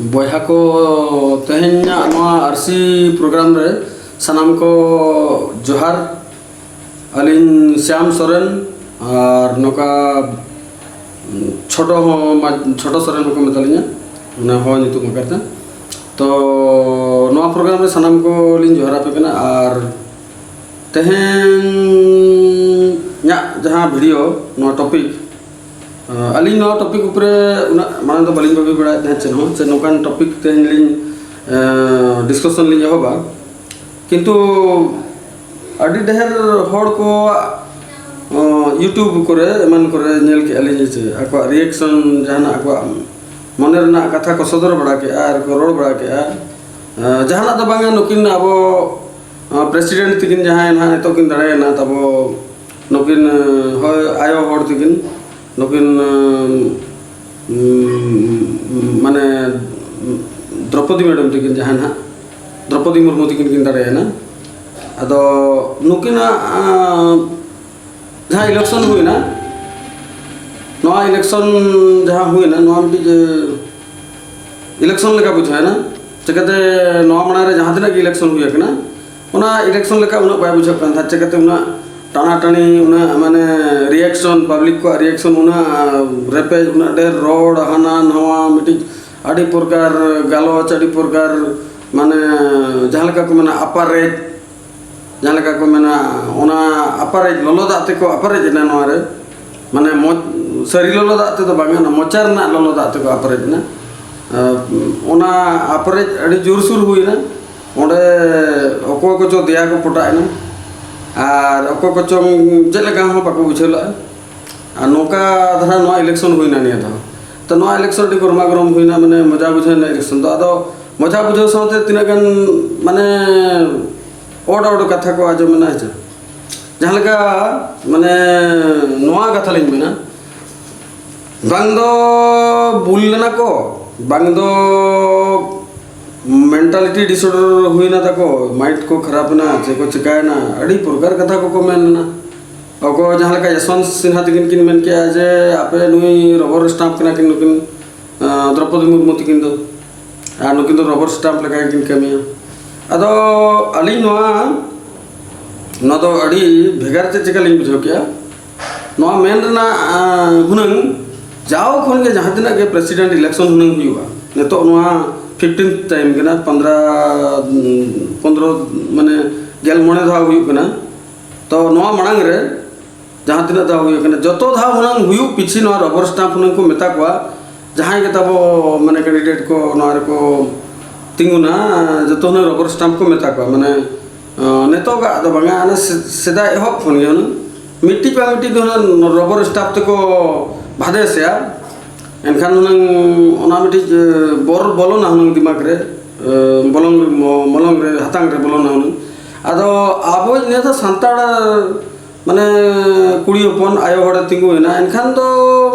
बॉयहा को तेहन्या RC programme रे सनाम को जोहार अलिन श्याम सोरेन और नौका छोटो सोरेन को मतलिया ना हो नितु करते तो नवा प्रोग्राम रे सनाम को लिन जोहार पे कना और तेहन जहाँ वीडियो नवा टॉपिक अली नवा टॉपिक ऊपर माने तो बलिंग बबी बड़ा चेन हो से नौकान टॉपिक तेहन लिन डिस्कशन लिन होबा किंतु अड़ी ढेर हड़ को यूट्यूब करे एमन करे नेल के अली जे आको रिएक्शन जहाना आको मन रना कथा को सदर बड़ा के आर को रोड बड़ा के जहाना तो बांगा नुकिन अब प्रेसिडेंट तिकिन जहां ना तो किन दड़े ना तब नुकिन हो आयो हड़ तिकिन नुकिन माने द्रौपदी मैडम तिकिन जहां ना द्रौपदी मुर्मू तिकिन किन दड़े ना अदो नुकिना जहाँ इलेक्शन हुई ना नवा इलेक्शन जहाँ हुई ना नवा इलेक्शन लेका बुझा है ना चिकाते नवा मना रे जहाँ तक इलेक्शन हुई है ना उना इलेक्शन लेका उना बाय बुझा kan था चिकाते उना टाना टानी उना माने रिएक्शन पब्लिक को रिएक्शन उना रेपेज उना डेर रोड हाना नवा मिटी आड़ी प्रकार गालोच आड़ी प्रकार माने जहाँ लेका को माने अपारेज जहाँ लेका को मेना ओना अपारेज ललो दाते को अपारेज ना नोरे माने सरी ललो दाते तो बांगा ना मोचार ना ललो दाते को अपारेज ना ओना अपारेज अड़ी जोरसुर हुई ना ओंडे अको को जो दिया को पटा ना और अको को चो जे लेका हो बाको बुझेला आ नोका धरा नो इलेक्शन हुई ना निया तो नो इलेक्शन डी गरमा गरम हुई ना माने मजा बुझे ना इलेक्शन तो आदो मजा बुझे साथे तिना गन माने ओड ओड कथा को आज मना है जहाँ लगा माने नवा कथा लिंग में ना बांग दो भूल लेना को बांग दो मेंटालिटी डिसऑर्डर हुई ना तको माइंड को खराब ना चे को चिकाय ना अड़ी प्रकार कथा को मेन ना अको जहाँ लगा यशवंत सिन्हा तिकिन किन मेन किया जे आपे नुई रबर स्टाम्प किना किन नुकिन द्रौपदी मुर्मू तिकिन दो आ नुकिन दो रबर स्टाम्प लगा किन कमिया अदो अली नवा दो अड़ी भेगार चे चिका लिंग बुझो क्या नवा मेन रना हुनंग जाओ खन के जहाँ तिना के प्रेसिडेंट इलेक्शन हुनंग हुआ ने तो नवा 15 टाइम के ना 15 माने गेल मोने धा हुई के ना तो नवा मणांग रे जहाँ तिना धा हुई के ना जतो धा हुनंग हुई पिछि नवा रबर स्टाम्प हुनंग को मेता को जहाँ के तब माने कैंडिडेट को नवा को तिंगुना जो ने रबर स्टाम्प को मेता को माने नेतो का तो बांगा ना सेदा एहब फोन गयो ना मिट्टी पा मिट्टी दो ना रबर स्टाम्प तको भादे से एनखान नंग ओना मिट्टी बोर बोलो ना नंग दिमाग रे बोलोंग मलंग रे हतांग रे बोलो ना आदो आबो ने तो संताड़ माने कुड़ी अपन आयो हड़े तिंगु ना एनखान तो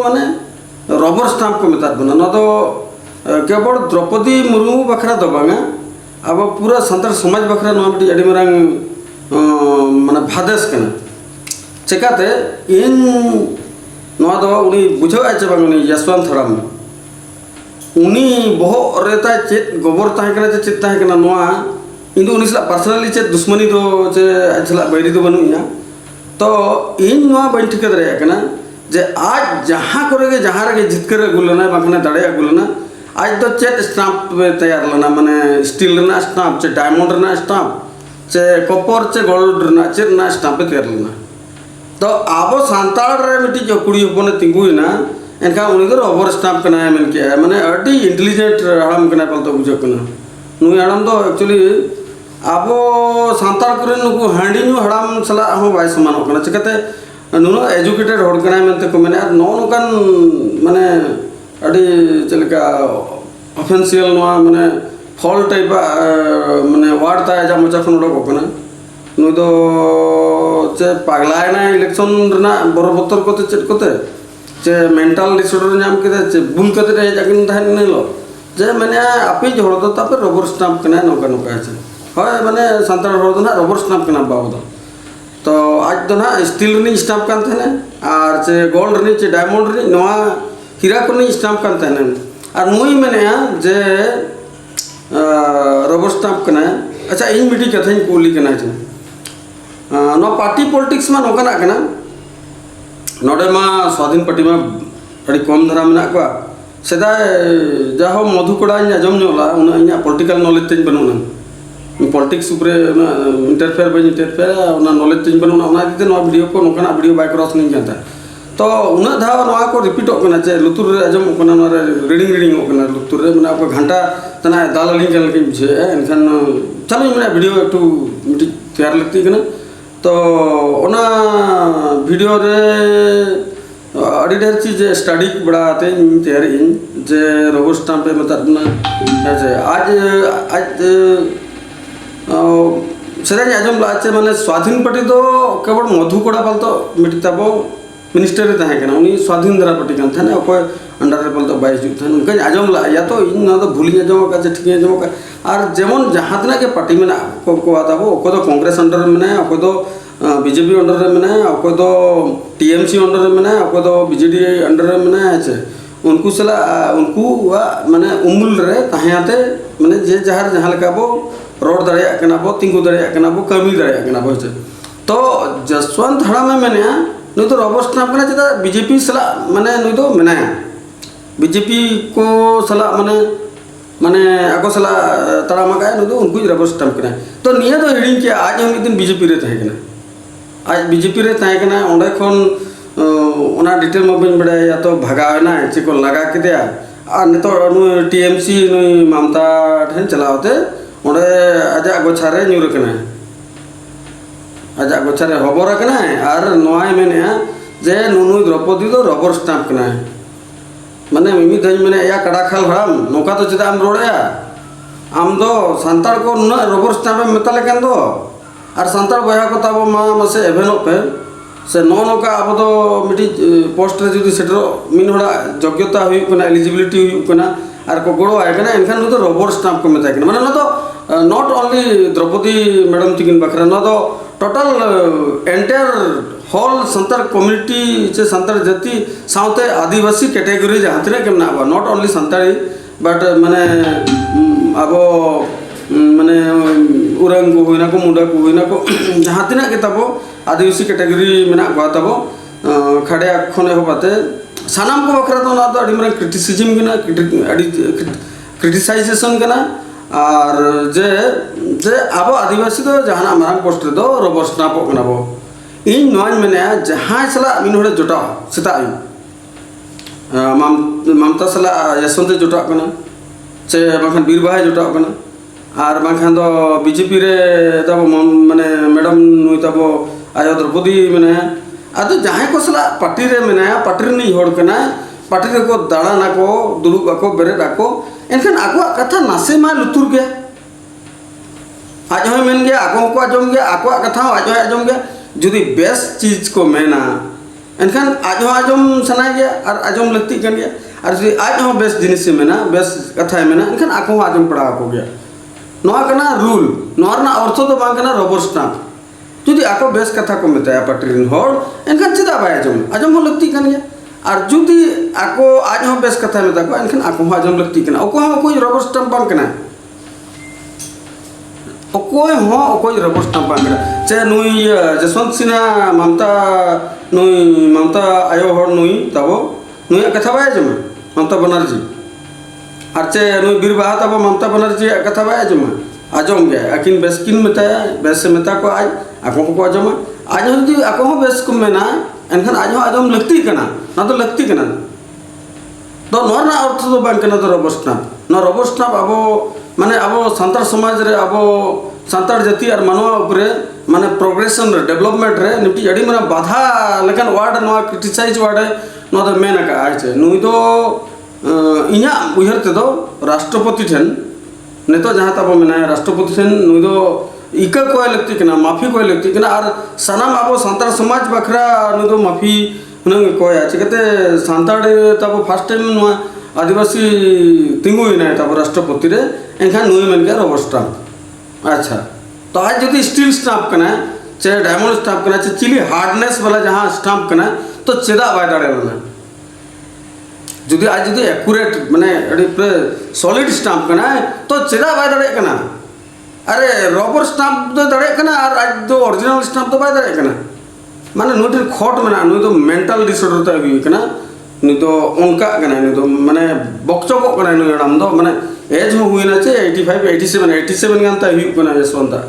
माने रबर स्टाम्प को मेता बना ना तो केवल द्रौपदी मुर्मू बखरा तो बांगा अब पूरा संतार समाज बखरा नवा मिट्टी अड़ी मरांग माने भादेश कना चिकाते इन नवा दो उनी बुझो आचे बांगनी यशवंत हराम उनी बहो रेता चेत गोबर ताहे कना चेत ताहे कना नवा इंदु उनी सला पर्सनली चेत दुश्मनी दो चे अछला बैरी दो बनुया तो इन नवा बन ठिक दरे कना जे आज जहां करे जहां रे जितकर गुलना बांगना दड़े गुलना आज तो चेत स्टाम्प तैयार लेना माने स्टील ना स्टाम्प चे डायमंड ना स्टाम्प चे कॉपर चे गोल्ड ना चे ना स्टाम्प तैयार लेना तो आबो सांताड़ रे मिट्टी जो कुड़ी उपने तिंगुई ना एनका उनी तो रबर स्टाम्प कना है मन के माने अडी इंटेलिजेंट हड़म कना पल तो बुझो कना नुई हड़म तो एक्चुअली आबो सांताड़ करे नुकु हांडी नु हड़म सला हो बाय समान कना चिकाते नुनो एजुकेटेड हड़ कना मनते को माने नो नोकान माने अड़ी चलका ऑफेंशियल नवा माने फॉल टाइप माने वार्ड ता जा मचा खन उडो कोना नु दो चे पागलाय ना इलेक्शन रना बरोबतर कोते चेट कोते चे मेंटल डिसऑर्डर नाम केते चे बुल कोते रे जाकिन धान नेलो जे माने आपी जोड़ दो तापर रबर स्टाम्प कना नोका नोका छे होय माने संतार हड़ दो ना रबर स्टाम्प कना बाबू तो आज दो ना स्टील नी स्टाम्प कान थे और चे गोल्ड नी चे डायमंड नी नवा हीरा को नहीं स्टाम्प करते हैं और नुई मेने जे रबर स्टाम्प करना अच्छा इन मिट्टी कथा कुली करना चे नो पार्टी पॉलिटिक्स में नौकना करना नोडे मा स्वाधीन पार्टी में अड़ी कम धरा में को सेदाय जाहो मधुकड़ा आजम जोला उन पॉलिटिकल नॉलेज तेज बनूना पॉलिटिक्स ऊपर इंटरफेयर बन इंटरफेयर नॉलेज तेज बनूना वीडियो को नौकना वीडियो बाय क्रॉस नहीं करता तो उन धावा को रिपीट होना चे लुतुर आजम रीडिंग रीडिंग लुतुर मैंने घंटा तना दाल अली बुझे एनखान चलो मैंने वीडियो एक मिट्टी तैयार लगती तो ओना वीडियो रे अड़ी ढेर चीज स्टडी बड़ाते तैयारी जे रबर स्टाम्प मतलब आज आज सेदाई आजम लाचे माने स्वाधीन पार्टी तो केवल मधुकड़ा पाल तो मिट्टी तब मिनिस्टर उनी स्वाधीन धरा पार्टी थे अकोय अंडर रे पाल तो बाई जुग थे उनका आजम ला या तो इन भूली आजम का ठीक आजम का और जेमन जहाँ तना के पार्टी में को आता अको तो कांग्रेस अंडर में अको तो बीजेपी अंडर में अको तो टीएमसी अंडर में अको तो बीजेडी अंडर में उनको सला उनको माने उमुल रे तहाते माने जे जहार जहाँ लेका बो रोड दाड़ा बो तिंगू दाड़ा बो कमी दाड़ा बो तो जसवंत हड़ाम मैंने नुई तो रबर स्टाम्प करना चेदा बीजेपी सला माने नुई तो मेनाया बीजेपी को सला माने माने आको सला तड़ामा का नुई तो उनको रबर स्टाम्प करना तो निया तो हिड़ी के आज हम एक दिन बीजेपी रे तहे आज बीजेपी रे तहे कना ओंडे खन ओना डिटेल में बन बड़ा या तो भगावना चे को लगा के दिया और नितो टीएमसी नुई ममता ठेन चलावते ओंडे आजा गोछारे न्यूर कना आजा गोछारे हबर कना और नोआय मेने जे नुनु द्रौपदी तो रबर स्टाम्प कना माने मिमी धज मेने या कड़ा खाल हराम नौका तो चेदा आम रोड़या आम दो सांतार को न रबर स्टाम्प मेता लेकन दो और सांतार बया को तब मा मसे एभेनो पे से नो नौका अब तो मिट्टी पोस्ट रे जुदी सेटरो मिन होड़ा योग्यता हुई कना एलिजिबिलिटी हुई कना और को गोड़ो आए कना इनखान तो रबर स्टाम्प को मेता कना माने न तो नॉट ओनली द्रौपदी मैडम तिकिन बखरा न तो टोटल एंटायर होल संतार कम्युनिटी से संतार जाति साउते आदिवासी कैटेगरी जहाँ तना के ना नॉट ओनली संतारी बट माने अब माने उरंग को हुई ना को मुंडा को हुई ना को जहाँ तना के तब आदिवासी कैटेगरी में को तब खड़े खने हो पाते सानाम को बखरा तो ना तो अड़ी माने क्रिटिसिज्म के ना क्रिटिसाइजेशन के ना और जे जे अब आदिवासी तो जहाँ मारांग पोस्ट रे दो रबर स्टाम्प कना बो इन नोज मेने जहाँ सला मिन होड़े जोटा सेता ममता सला यशवंत जोटा कना से बाखान बीरबाहा जोटा कना और बाखान तो बीजेपी रे तब माने मैडम नुई तब आयो द्रौपदी मेने आ तो जहाँ को सला पार्टी रे मेने पार्टी रे नहीं होड़ कना पार्टी रे को दाड़ा को दुरुब को बेरेद को एनखान आको कथा नासे मा लुतुर गया आज मेन गया आको को आजम गया आको कथा आज आजम गया जुदी बेस्ट चीज को मेना एनखान आज आजम सना गया और आजम लगती कर गया और जुदी आज बेस्ट जिनिस से मेना बेस्ट कथा मेना एनखान आको आजम पड़ा को गया नोआ कना रूल नोर ना अर्थ तो बांग कना रबर स्टाम्प जुदी आको बेस्ट कथा को मेता पार्टी होड़ एनखान चेदा बाय आजम लगती कर गया और जुदी आको आज हम बेस कथा में तक एनखान आको आजम लगती कना ओको हम कोई रबर स्टाम्प बांग कना ओकोय हो ओकोय रबर स्टाम्प बांग कना चे नुई जसवंत सिन्हा ममता आयो हर नुई तब नुई कथा बाय जमा ममता बनर्जी और चे नुई बीरबाहा तब ममता बनर्जी कथा बाय जमा आजम गया अकिन बेस किन मेताया बेस से मेता को आज आको को आजमा आज जुदी आको बेस को मेना एनखान आज आजम लगती कना ना तो लगती कना तो नोर ना अर्थ तो बांग कना तो रबर स्टाम्प ना रबर स्टाम्प अब माने अब सांतार समाज रे अब सांतार जाति और मानवा उपरे माने प्रोग्रेशन रे डेवलपमेंट रे निपटी अड़ी माने बाधा लेकिन वार्ड नो क्रिटिसाइज वार्ड नो तो मेन का आछे नुई तो इना उहर ते तो राष्ट्रपति ठेन नेतो जहाँ तब मेना राष्ट्रपति ठेन नुई तो इका कोई लगती कना माफी कोई लगती कना और सनाम अब सांतार समाज बखरा नुई तो माफी हुनंग कोया चिकते सांतार तब फर्स्ट टाइम आदिवासी तिंगु ना तब राष्ट्रपति रे एनखान नुई मन के रबर स्टाम्प अच्छा तो आज जो स्टील स्टाम्प कना चाहे डायमंड स्टाम्प कना चाहे चिली हार्डनेस वाला जहाँ स्टाम्प कना तो चेदा बाय दाड़े जुदी आज जुदी एक्यूरेट माने अड़ी पूरे सॉलिड स्टाम्प कना तो चेदा बाय दाड़े कना अरे रबर स्टाम्प तो दाड़े कना और आज तो ओरिजिनल स्टाम्प तो बाय दाड़े कना माने नुटी खोट मना नु तो मेंटल डिसऑर्डर ता हुई कना नु तो उनका कना नु तो माने बक्चको कना नु एडम दो माने एज हो हुई ना चे 85 87 गान ता हुई कना यशवंता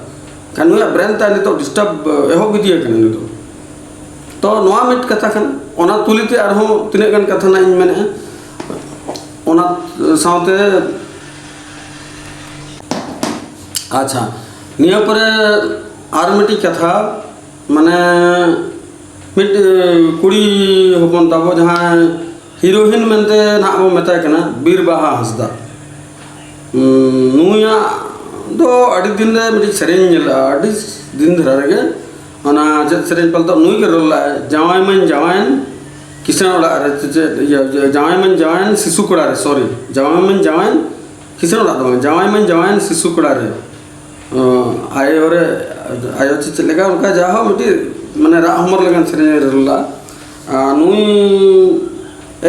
कानु या ब्रेन ता नि तो डिस्टर्ब एहो बिदिया कना नु तो नोआ मिट कथा कन ओना तुलिते आरो तिने गान कथा ना इन मेने ओना साउते अच्छा निया पर आर मिटी कथा माने मिट कुड़ी होपन ताबो जहां हीरोइन मेनते ना बो मेताय कना बीरबाहा हंसदा नुया दो अड़ी दिन रे मिटी सेरेन नेला अड़ी दिन धरा रे ओना जत सेरेन पल तो नुई के रोल जावाय मन जावायन किसान ओड़ा रे जावाय मन जावायन शिशु कोड़ा रे सॉरी जावाय मन जावायन किसान ओड़ा दो जावाय मन जावायन शिशु कोड़ा रे आयो रे आयो चलेगा उनका जाहो मिटी माने रा हमर लगन सेरेन रोला नुई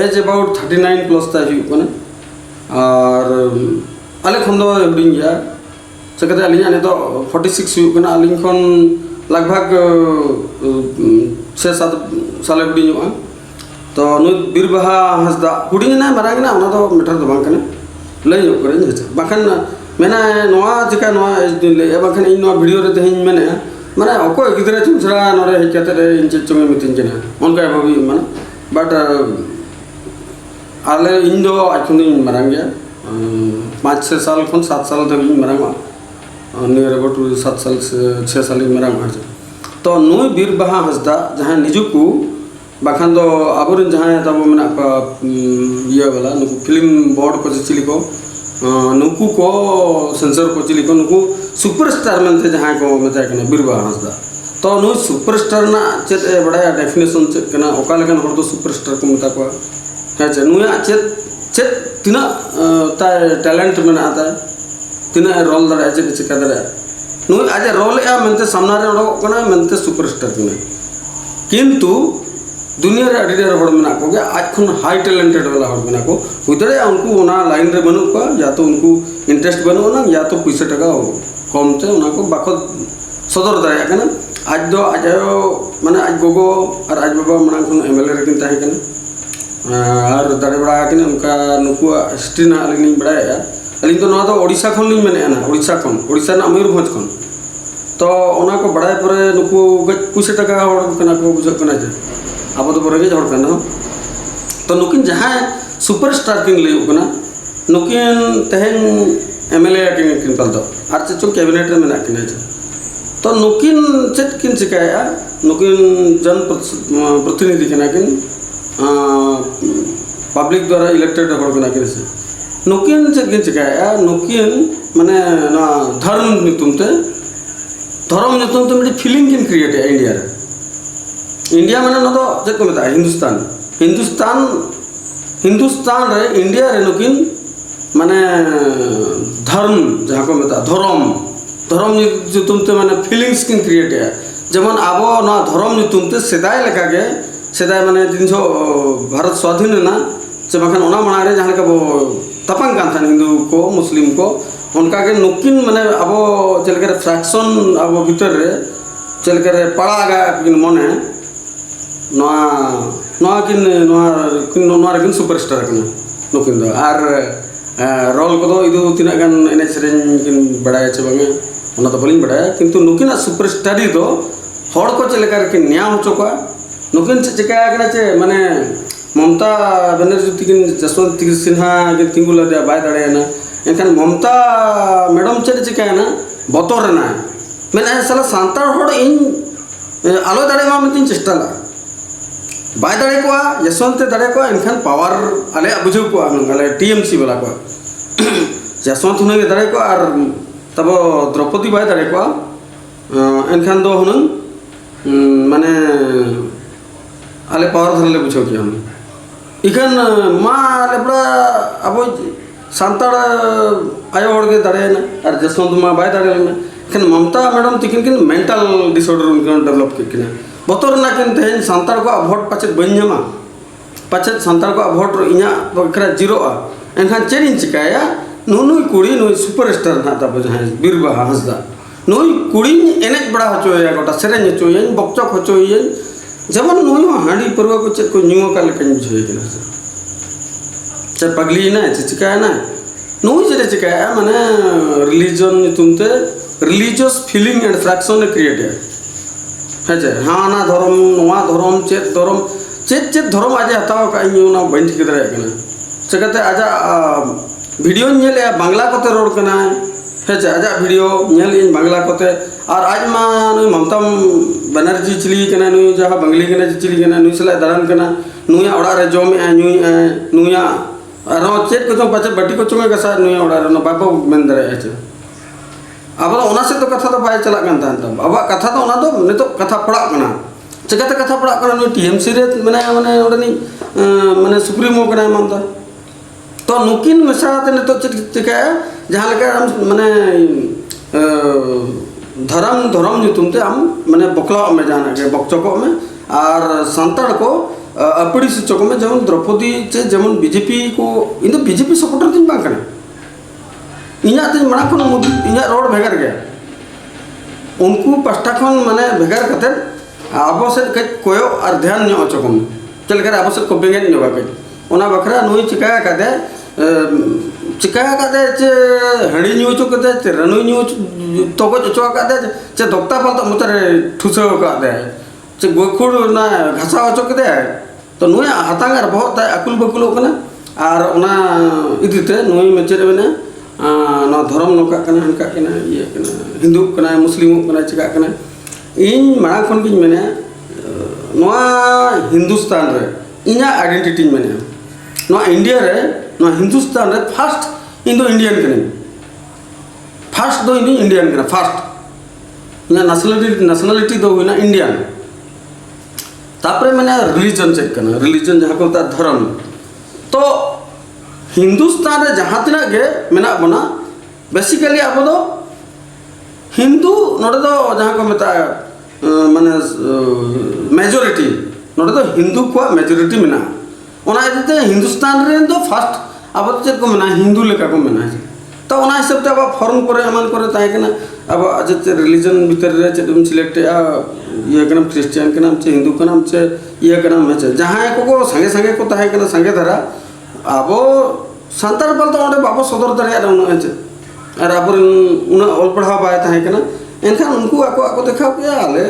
एज अबाउट 39 प्लस ता हिउ कोने और आले खंदो हुडिंग गया चकते अलिया ने तो 46 हिउ कोना अलिंग खन लगभग 6-7 साल हुडिंग हुआ तो नु बीरबाहा हंसदा हुडिंग ना मारांग ना ओना तो मेटर दो बांग कने लई जो करे बाखन मेना नोआ चिका नोआ एज दिन ले बाखन इन नोआ वीडियो रे तेहिं मेने माने अको गिदरे चुमसरा नोरे हेकते रे इन चुमे मितिन जना उनका भाभी माने बट आले इन दो आखुन इन मारांग गया 5-6 साल खन 7 साल तक इन मारांग नियर अबाउट 7 साल 6 साल इन मारांग तो नुई बीरबाहा हंसदा जहां निजुकु बाखान दो आबोरन जहां तब मेना ये वाला नुकु फिल्म बोर्ड को चिली को नुकु को सेंसर को चिली को नुकु सुपरस्टार मनते जहां को मेता कना बीरबाहा हंसदा तो नु सुपरस्टार ना चेत बड़ा डेफिनेशन चेत कना ओका लगन हर दो सुपरस्टार को मेता को है चे नुया चेत चेत तिना ता टैलेंट मेना आता तिना रोल दरे चेत चिका दरे नु आज रोल या मनते सामना रे ओडो कना मनते सुपरस्टार कना किंतु दुनिया रे अडिडर हड़ मेना को गे आज खन हाई टैलेंटेड वाला हड़ मेना को हुदरे उनको ओना लाइन रे बनु को या तो उनको इंटरेस्ट बनु ना या तो पैसा टका कम ते ओना को बाको सदर दाया कना आज दो आज माने आज गोगो और आज बाबा मना खन एमएलए रे किन ताहे कना और दाड़े बड़ा किन उनका नुकु हिस्ट्री ना अलिनी बड़ाया अलिन तो नवा तो ओडिशा खन लिन मेने ना ओडिशा ना मयूरभंज खन तो ओना को बड़ाय परे नुकु गज पैसा टका हड़ कना को बुझ कना जे अब तो बरगे हड़ कना तो नुकिन जहां सुपरस्टार किन लयु कना नुकिन तहेन एमएलए किन पल तो आर चो कैबिनेट रे मेना किन तो नुकिन चेत किन चिकाया नुकिन जन प्रतिनिधि कना किन पब्लिक द्वारा इलेक्टेड हड़ कना किन से नुकिन चेत किन चिकाया नुकिन माने ना धर्म नितुमते मिडी फीलिंग किन क्रिएट है इंडिया माने ना तो चेत को मेता हिंदुस्तान रे इंडिया रे नुकिन माने धर्म जहाँ को मेता धर्म नितुमते माने फीलिंग्स किन क्रिएट है जेमन आबो ना धर्म नितुमते सेदाय लेका के सेदाय माने जिनसो भारत स्वाधीन ना से बखान ओना मना रे जहाँ का वो तपंग कान था हिंदू को मुस्लिम को उनका के नुकिन माने आबो चलकर फ्रैक्शन आबो भीतर रे चलकर पड़ागा किन मने नोआ किन सुपरस्टार कना नुकिन दो आर रोल को इदु तिना गान एने सेरेन किन बड़ाय चे बांगे ओना तो बलिन बड़ाय किंतु नुकिन सुपरस्टारी दो हड़ को चलकर के न्याय होचो को नुकिन चिका कना चे माने ममता बनर्जी तिकिन जसवंत सिन्हा के तिंगुला दे बाय दाड़े ना एनखान ममता मैडम चे चिका ना बतर ना मेना साला सांतार हड़ इन आलो दाड़े मा मितिन चेष्टा ला बाय दाड़े को यशवंत दाड़े को एनखान पावर आले बुझो को आले टीएमसी वाला को यशवंत हुने दाड़े को और तब द्रौपदी बाय दाड़े को एनखान दो हुन माने आले पावर धरले बुझो कि हम इखन मा लेबड़ा अब सांताड़ आयो हड़ के दाड़े ना और जसवंत मा बाय दाड़े ना इखन ममता मैडम तिकिन किन मेंटल डिसऑर्डर उनके डेवलप किन बतर ना किन तेहन सांताड़ को भोट पाचे बन जमा पाचे सानतार को भोट इना बखरा जीरोआ एनखान चेरिन चिकाया नुनुई कुड़ी नुई सुपरस्टार ना तब जहां बीरबाहा हंसदा नुई कुड़ी एनेज बड़ा हचोया गोटा सेरेन हचोया बकचक हचोया जेमन नुई हांडी परवा को चेक को न्यू का लेकिन बुझे केना से पगली ना चिकाया ना नुई जे चिकाया माने रिलीजन तुमते religious feeling and fraction create है जे हां ना धर्म नोआ धर्म चेत धर्म आज हताव का इना बन ठीक दरे केना चेकते आजा वीडियो नेले बांग्ला कोते रोड कना है जे आजा वीडियो नेल इन बांग्ला कोते और आज मा नुई ममता बनर्जी चिली कना नुई जहा बंगली कना चिली कना नुई सला दारान कना नुया ओड़ा रे जम नुई नुया आरो चेत को तो पाचे बटी को चुंगे गसा नुया ओड़ा रे बाबा मेन दरे है अब ओना से तो कथा तो बाय चला गन तान तब अब कथा तो ओना तो नितो कथा पड़ा कना चेकते कथा पड़ा कना नुई टीएमसी रे माने ओडनी माने सुप्रीमो कना ममता तो नुकिन मिसाते नितो चिका जहां लेका माने धर्म नितुमते हम माने बकला में जाना के बकचको में और संताड़ को अपड़ी से चको में जेमन द्रौपदी चे जेमन बीजेपी को इन तो बीजेपी सपोर्टर दिन बांग कना इना ते मना खन इना रोड भेगर गया उनको पास्टा खन माने भेगर कते आबो से के कोयो और ध्यान न चको में चल कर आबो से को बेंगे न बाके ओना बखरा नुई चिका कदे चे हड़ी न्यू चुकते चे रनु न्यू तो को चो कदे चे दोक्ता पाल तो मुतरे ठुसो कदे चे गोखुड़ ना घासा चुकते तो नुई हातांगार बहुत अकुल बकुल कना और ओना इदिते नुई मेचेरे बने ना धर्म नोका कना हनका कना ये कना हिंदू कना मुस्लिम कना चिका कना इन मांग खन की मेने नोआ हिंदुस्तान रे इना आइडेंटिटी मेने नोआ इंडिया रे नोआ हिंदुस्तान रे फर्स्ट इंडो इंडियन कने फर्स्ट दो इंडियन कना फर्स्ट ना नेशनलिटी दो हुई ना इंडियन तापरे मैंने रिलीजन चेक करना रिलीजन जहाँ को धर्म तो हिंदुस्तान रे जहाँ तना के मेना बना बेसिकली अब दो हिंदू नोडे दो जहाँ को मेता माने मेजॉरिटी नोडे दो हिंदू को मेजॉरिटी मेना ओना इते हिंदुस्तान रे दो फर्स्ट अब चेक को मेना हिंदू लेका को मेना तो ओना हिसाब ते अब फॉर्म करे अमान करे ताहे कना अब आज रिलीजन भीतर रे चेदम सिलेक्ट या ये कना क्रिश्चियन के नाम से हिंदू के नाम से ये के नाम से जहाँ को संगे संगे को ताहे कना संगे धरा अब सानतार पाल तो ओंडे बाबो सदर दरे उना है और अब उना ऑल पढ़ा बाय ताहे कना एनखान उनको आको देखाओ के आले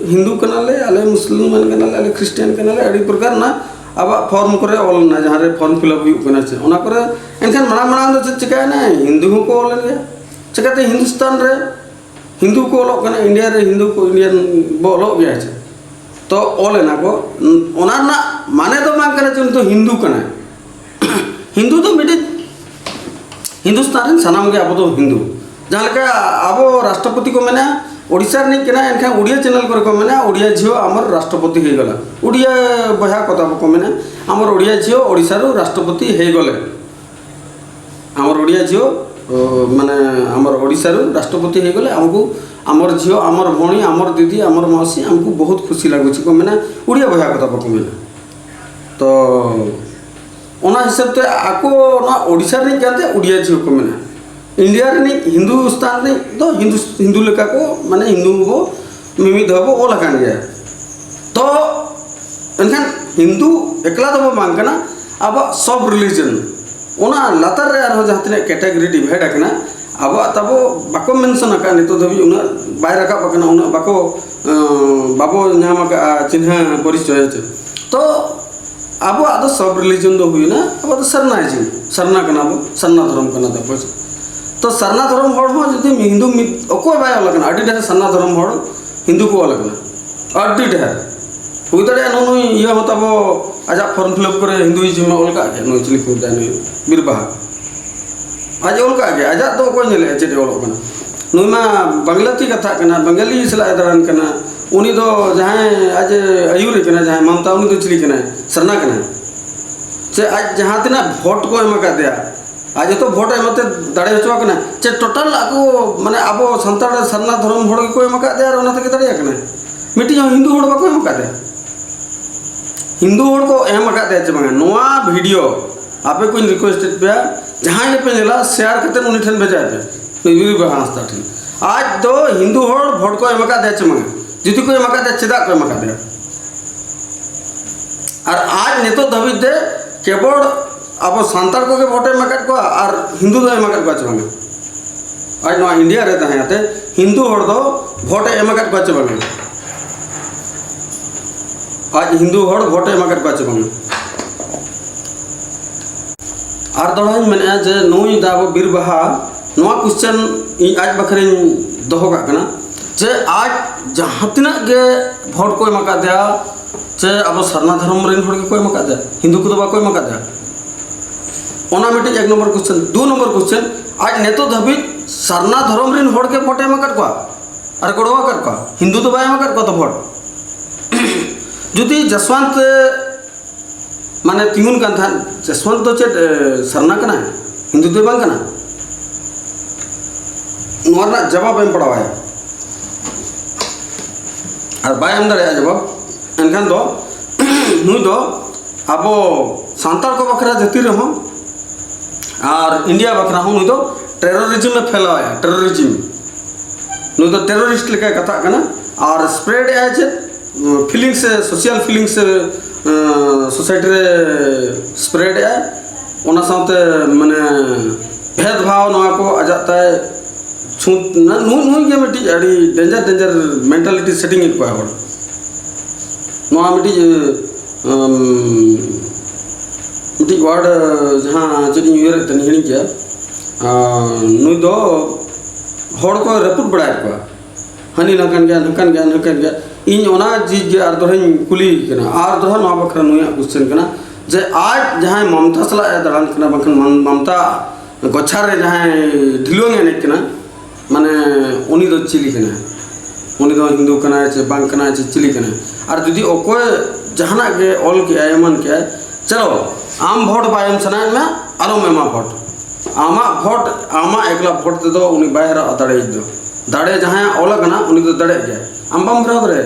हिंदू कना ले आले मुस्लिम कना ले आले क्रिश्चियन कना ले अड़ी प्रकार ना अब फॉर्म करे ऑल ना जहाँ रे फॉर्म फिलअप हुई कना से ओना करे एनखान माना दो चिका ना हिंदू को ऑल ले चिकाते हिंदुस्तान रे हिंदू को ऑल कना इंडिया रे हिंदू को इंडियन बो ऑल गया है तो ऑल ना को ओना ना माने तो मांग करे तो हिंदू कना हिंदू तो मिटे हिंदुस्तान सानाम के अब तो हिंदू जहाँ लेका अब राष्ट्रपति को मैंने ओडिशा नहीं केना एनखा ओडिया चैनल को मैंने ओडिया झील आमर राष्ट्रपति हो गला ओडिया बहा कथा को मैंने आमर ओडिया झील ओडिशा रो राष्ट्रपति हो गले आमर ओडिया झील माने आमर ओडिशा रो राष्ट्रपति हो गले हमको आमर झील आमर भणी आमर दीदी आमर मौसी हमको बहुत खुशी लगुच को मैंने ओडिया बहा कथा को मैंने तो ओना हिसाब ते आको ना ओडिशा नहीं कहते ओडिया झील को मैंने इंडिया रे नहीं हिंदुस्तान नहीं तो हिंदू लेका को माने हिंदू को मिमिद हो ओ लकान गया तो एनखान हिंदू एकला दो मांग कना अब सब रिलीजन ओना लातार रे आरो जहाँ तिना कैटेगरी डिवाइड आकना अब तबो बाको मेंशन आका नितो धबी उना बाय रका बकना उना बाको बाबो नाम का चिन्ह परिचय तो अब आदो सब रिलीजन दो हुई ना अब तो सरना है सरना कना अब सरना धर्म कना दो तो सरना धर्म हड़ हो जदि हिंदू अको बाय अलगना अडी ढेर सरना धर्म हड़ हिंदू को अलगना अडी ढेर हुई दड़े नु ये होता वो आजा फॉर्म फिलअप करे हिंदुइज्म में अलका के नु चिली को दाने बीरबाहा आज अलका के आजा तो कोई नेले चेदे अलकना नुई मा बांग्लाती कथा कना बंगाली सला दरान कना उनी दो जहां आज आयुर कना जहां ममता उनी तो चिली कना सरना कना से आज जहां तना वोट को एम का दिया आज तो भोट एमते दाड़े हचवा कना चे टोटल आको माने आबो संतार सरना धर्म हड़ को एम का दे और ओना तक दाड़े कना मिटी हिंदू हड़ बाको एम का दे हिंदू हड़ को एम आकादे चे बांगा नोआ वीडियो आपे को रिक्वेस्ट पे जहां के पे नेला शेयर करते उनी ठन भेजा पे वीर बहा हांसदा ठन आज दो हिंदू हड़ भोट को एम आकादे चे बांगा जुदी को एम आकादे चेदा को एम आकादे और आज नेतो धाबित दे केवल अब सांतार को के भोट एम आकाद को और हिंदू दो एम आकाद को चे बांगा आज नोआ इंडिया रे ताहेते हिंदू हड़ दो भोट एम आकाद को चे बांगा आज हिंदू हड़ भोट एम आकाद को चे बांगा और दौड़ाई मेने जे नई दाब बीर बहा नोआ क्वेश्चन इन आज बखरे दोहो का कना जे आज जहाँ तिना गे भोट को एम आकादे जे अब सरना धर्म रेन हड़ को एम आकादे हिंदू को बाको एम आकादे ओना मिटे एक नंबर क्वेश्चन दो नंबर क्वेश्चन आज नेतो धाबित सरना धर्म रेन हड़ के भोट एम आकाद को और गड़वा कर को हिंदू तो बाय एम आकाद को तो भोट जुदी जसवंत माने तिंगुन कान था जसवंत तो चेत सरना कना हिंदू तो बांग कना नोरना जवाब एम पड़ावा है और बाय एम दरे जवाब एनखान दो नुई दो अब सांताल को बखरा जति रहो और इंडिया बखरा हो नुई दो टेररिज्म में फैला है टेररिज्म नुई दो टेररिस्ट लेके कथा कना और स्प्रेड है जे फीलिंग्स सोशल फीलिंग्स सोसाइटी रे स्प्रेड है ओना साथे माने भेदभाव नोआ को आजाता है छूत ना नुई के मिटी अड़ी डेंजर मेंटालिटी सेटिंग इट को है नोआ मिटी मिटी वर्ड जहां जदी यूर तनी हिनी के नुई दो हड़ को रपुट बड़ाय को हनी नकन गया इन ओना चीज के आर दोहन कुली कना आर दोहन नोआ बखरा नुया क्वेश्चन कना जे आज जहां ममता सला दलान कना बखन ममता गछार रे जहां ढिलोंगे ने कना माने उनी दो चिली कना उनी दो हिंदू कना चे बांग कना चे चिली कना और जदी ओकोय जहाना के ऑल के आयमन के चलो आम भोट पायम सना में आरो मेमा भोट आमा एकला भोट ते दो उनी बाहर अतड़े दो दाड़े जहां ऑल कना उनी दो दड़े गया आम बम भराव रे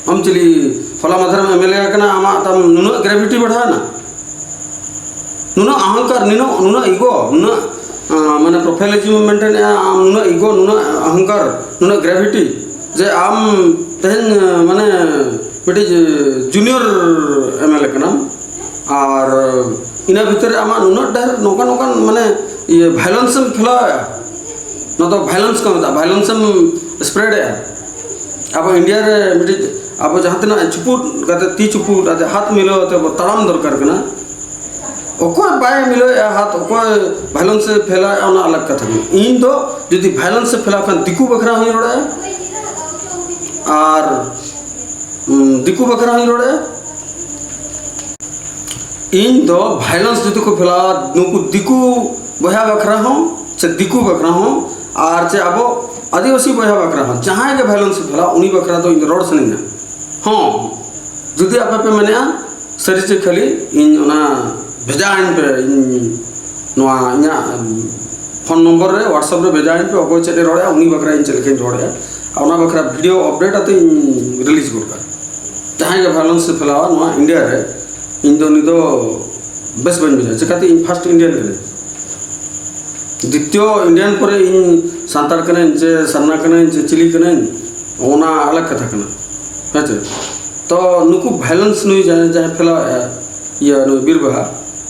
हम चिली फला मधर में एमएलए कना आमा तम नुनो ग्रेविटी बढ़ा ना नुनो अहंकार नुनो ईगो नुनो माने प्रोफेशनलिज्म मेंटेन नुनो ईगो नुनो अहंकार नुनो ग्रेविटी जे आम तेन माने बेटी जूनियर एमएलए कना और इना भीतर आमा नुनो डर नोका नोका माने ये वायलेंस फैला न तो वायलेंस का मत वायलेंस स्प्रेड है अब इंडिया रे मिटी अब जहाँ तना चुपुट कते ती चुपुट आते हाथ मिलो तो तड़ाम दरकार कना ओको बाय मिलो या हाथ ओको वायलेंस से फैला ओना अलग कथा इन दो जदी वायलेंस से फैला खान दिकू बखरा हुई रोड़ा और दिकू बखरा हुई रोड़ा इन दो वायलेंस जदी को फैला नुकु दिकू बहा बखरा हो से दिकू बखरा हो और चे अब आदिवासी बहा बखरा हो जहाँ के वायलेंस फैला उनी बखरा तो इन रोड से नहीं हाँ जुदी आप पे मैंने सरी से खाली इन ओना भेजाइन पे इन नोआ इना फोन नंबर रे व्हाट्सएप रे भेजाइन पे ओको चले रोड़ा उनी बखरा इन चल के रोड़ा ओना बखरा वीडियो अपडेट आते रिलीज कर जहाँ के वायलेंस से फैला नोआ इंडिया रे इन दो निदो बेस्ट बन बिजा चकाते इन फर्स्ट इंडियन रे द्वितीय इंडियन पर इन सांतार कने जे सरना कने जे चिली कने ओना अलग कथा कना अच्छा तो नुकु वायलेंस नुई जहाँ फैला या नु बीर बहा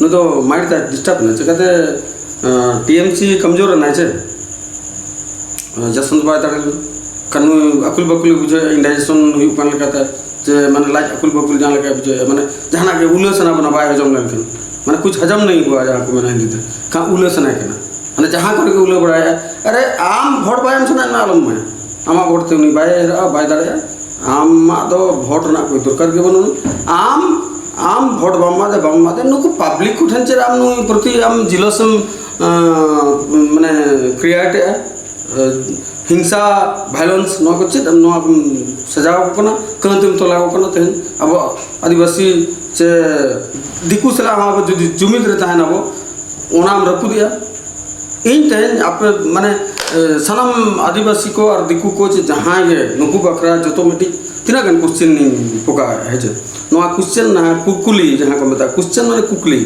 नु तो माइंड ता डिस्टर्ब ना चकाते टीएमसी कमजोर ना चे जसवंत बाय ताड़ल कनु अकुल बकुल बुझे इंडाइजेशन हुई कान लकाता जे माने लाज अकुल बकुल जान लगा बुझे माने जहाना के उल्लेसन बना बाय हजम लेकिन माने कुछ हजम नहीं हुआ जहाँ को मैंने हिंदी का उल्लेसन है कना माने जहाँ करके उल्ले बढ़ाया अरे आम भोट पायम सुना ना आलम में आमा भोट ते उनी बाय दाड़े आम दो भोट ना कोई दरकार के बनू आम भोट बम्मा दे नुकु पब्लिक को ठंचे आम नु प्रति आम जिलोसम माने क्रिएट हिंसा वायलेंस नो को चेत नो सजाव को ना कंतिम तोला को ना तेन अब आदिवासी से दिकु सला हम जदी जुमिद रे ताहे ना वो ओनाम रपु दिया इन तेन आप माने सनम आदिवासी को और दिकु को जहाँ ये नुकु बखरा जो तो मिट्टी तीना गन क्वेश्चन पोका है जे नोआ क्वेश्चन ना कुकुली जहां को मेता क्वेश्चन माने कुकुली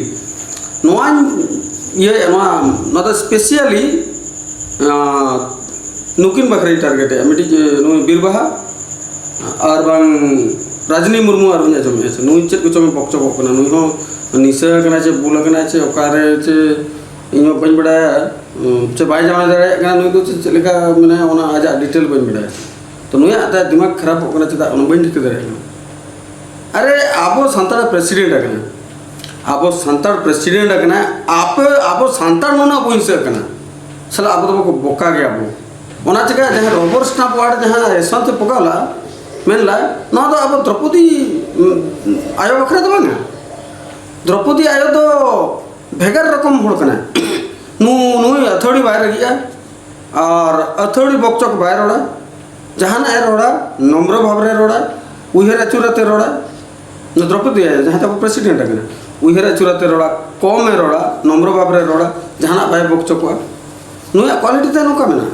नोआ ये नोआ तो स्पेशली नुकिन बखरे टारगेट है मिटी नु बीरबाहा और बांग रजनी मुर्मू और उन्हें जमे से नुई चेक कुछ में पक्ष पकना नुई हो निशा करना चे बुला करना चे ओकारे चे इन्हों बन बड़ा चे बाई जाने दे रहे करना नुई तो चे लेका मैंने उन्हें आज डिटेल बन बड़ा तो नुई आता दिमाग खराब होना चे ता उन्हें बन दिक्कत रहे अरे आपो संतार प्रेसिडेंट करना आपो संतार प्रेसिडेंट करना आपो संतार नुना बोइन से करना सला आपो तो बोका गया आपो उन्हें चिका जहाँ रबर स्टाम्प वार्ड जहाँ यशवंत पोकाला मेनला ना तो अब द्रौपदी आयो बखरा तो बांगा द्रौपदी आयो तो भेगर रकम होड़ कना नुई अथोड़ी बाहर गया और अथोड़ी बक्चक बाहर रोड़ा जहाँ ना रोड़ा नम्र भाव रे रोड़ा उहेर चुराते रोड़ा न द्रौपदी आयो जहाँ तक प्रेसिडेंट कना उहेर चुराते रोड़ा कम में रोड़ा नम्र भाव रे रोड़ा जहाँ बाय बक्चक नुई क्वालिटी ते नौका मेना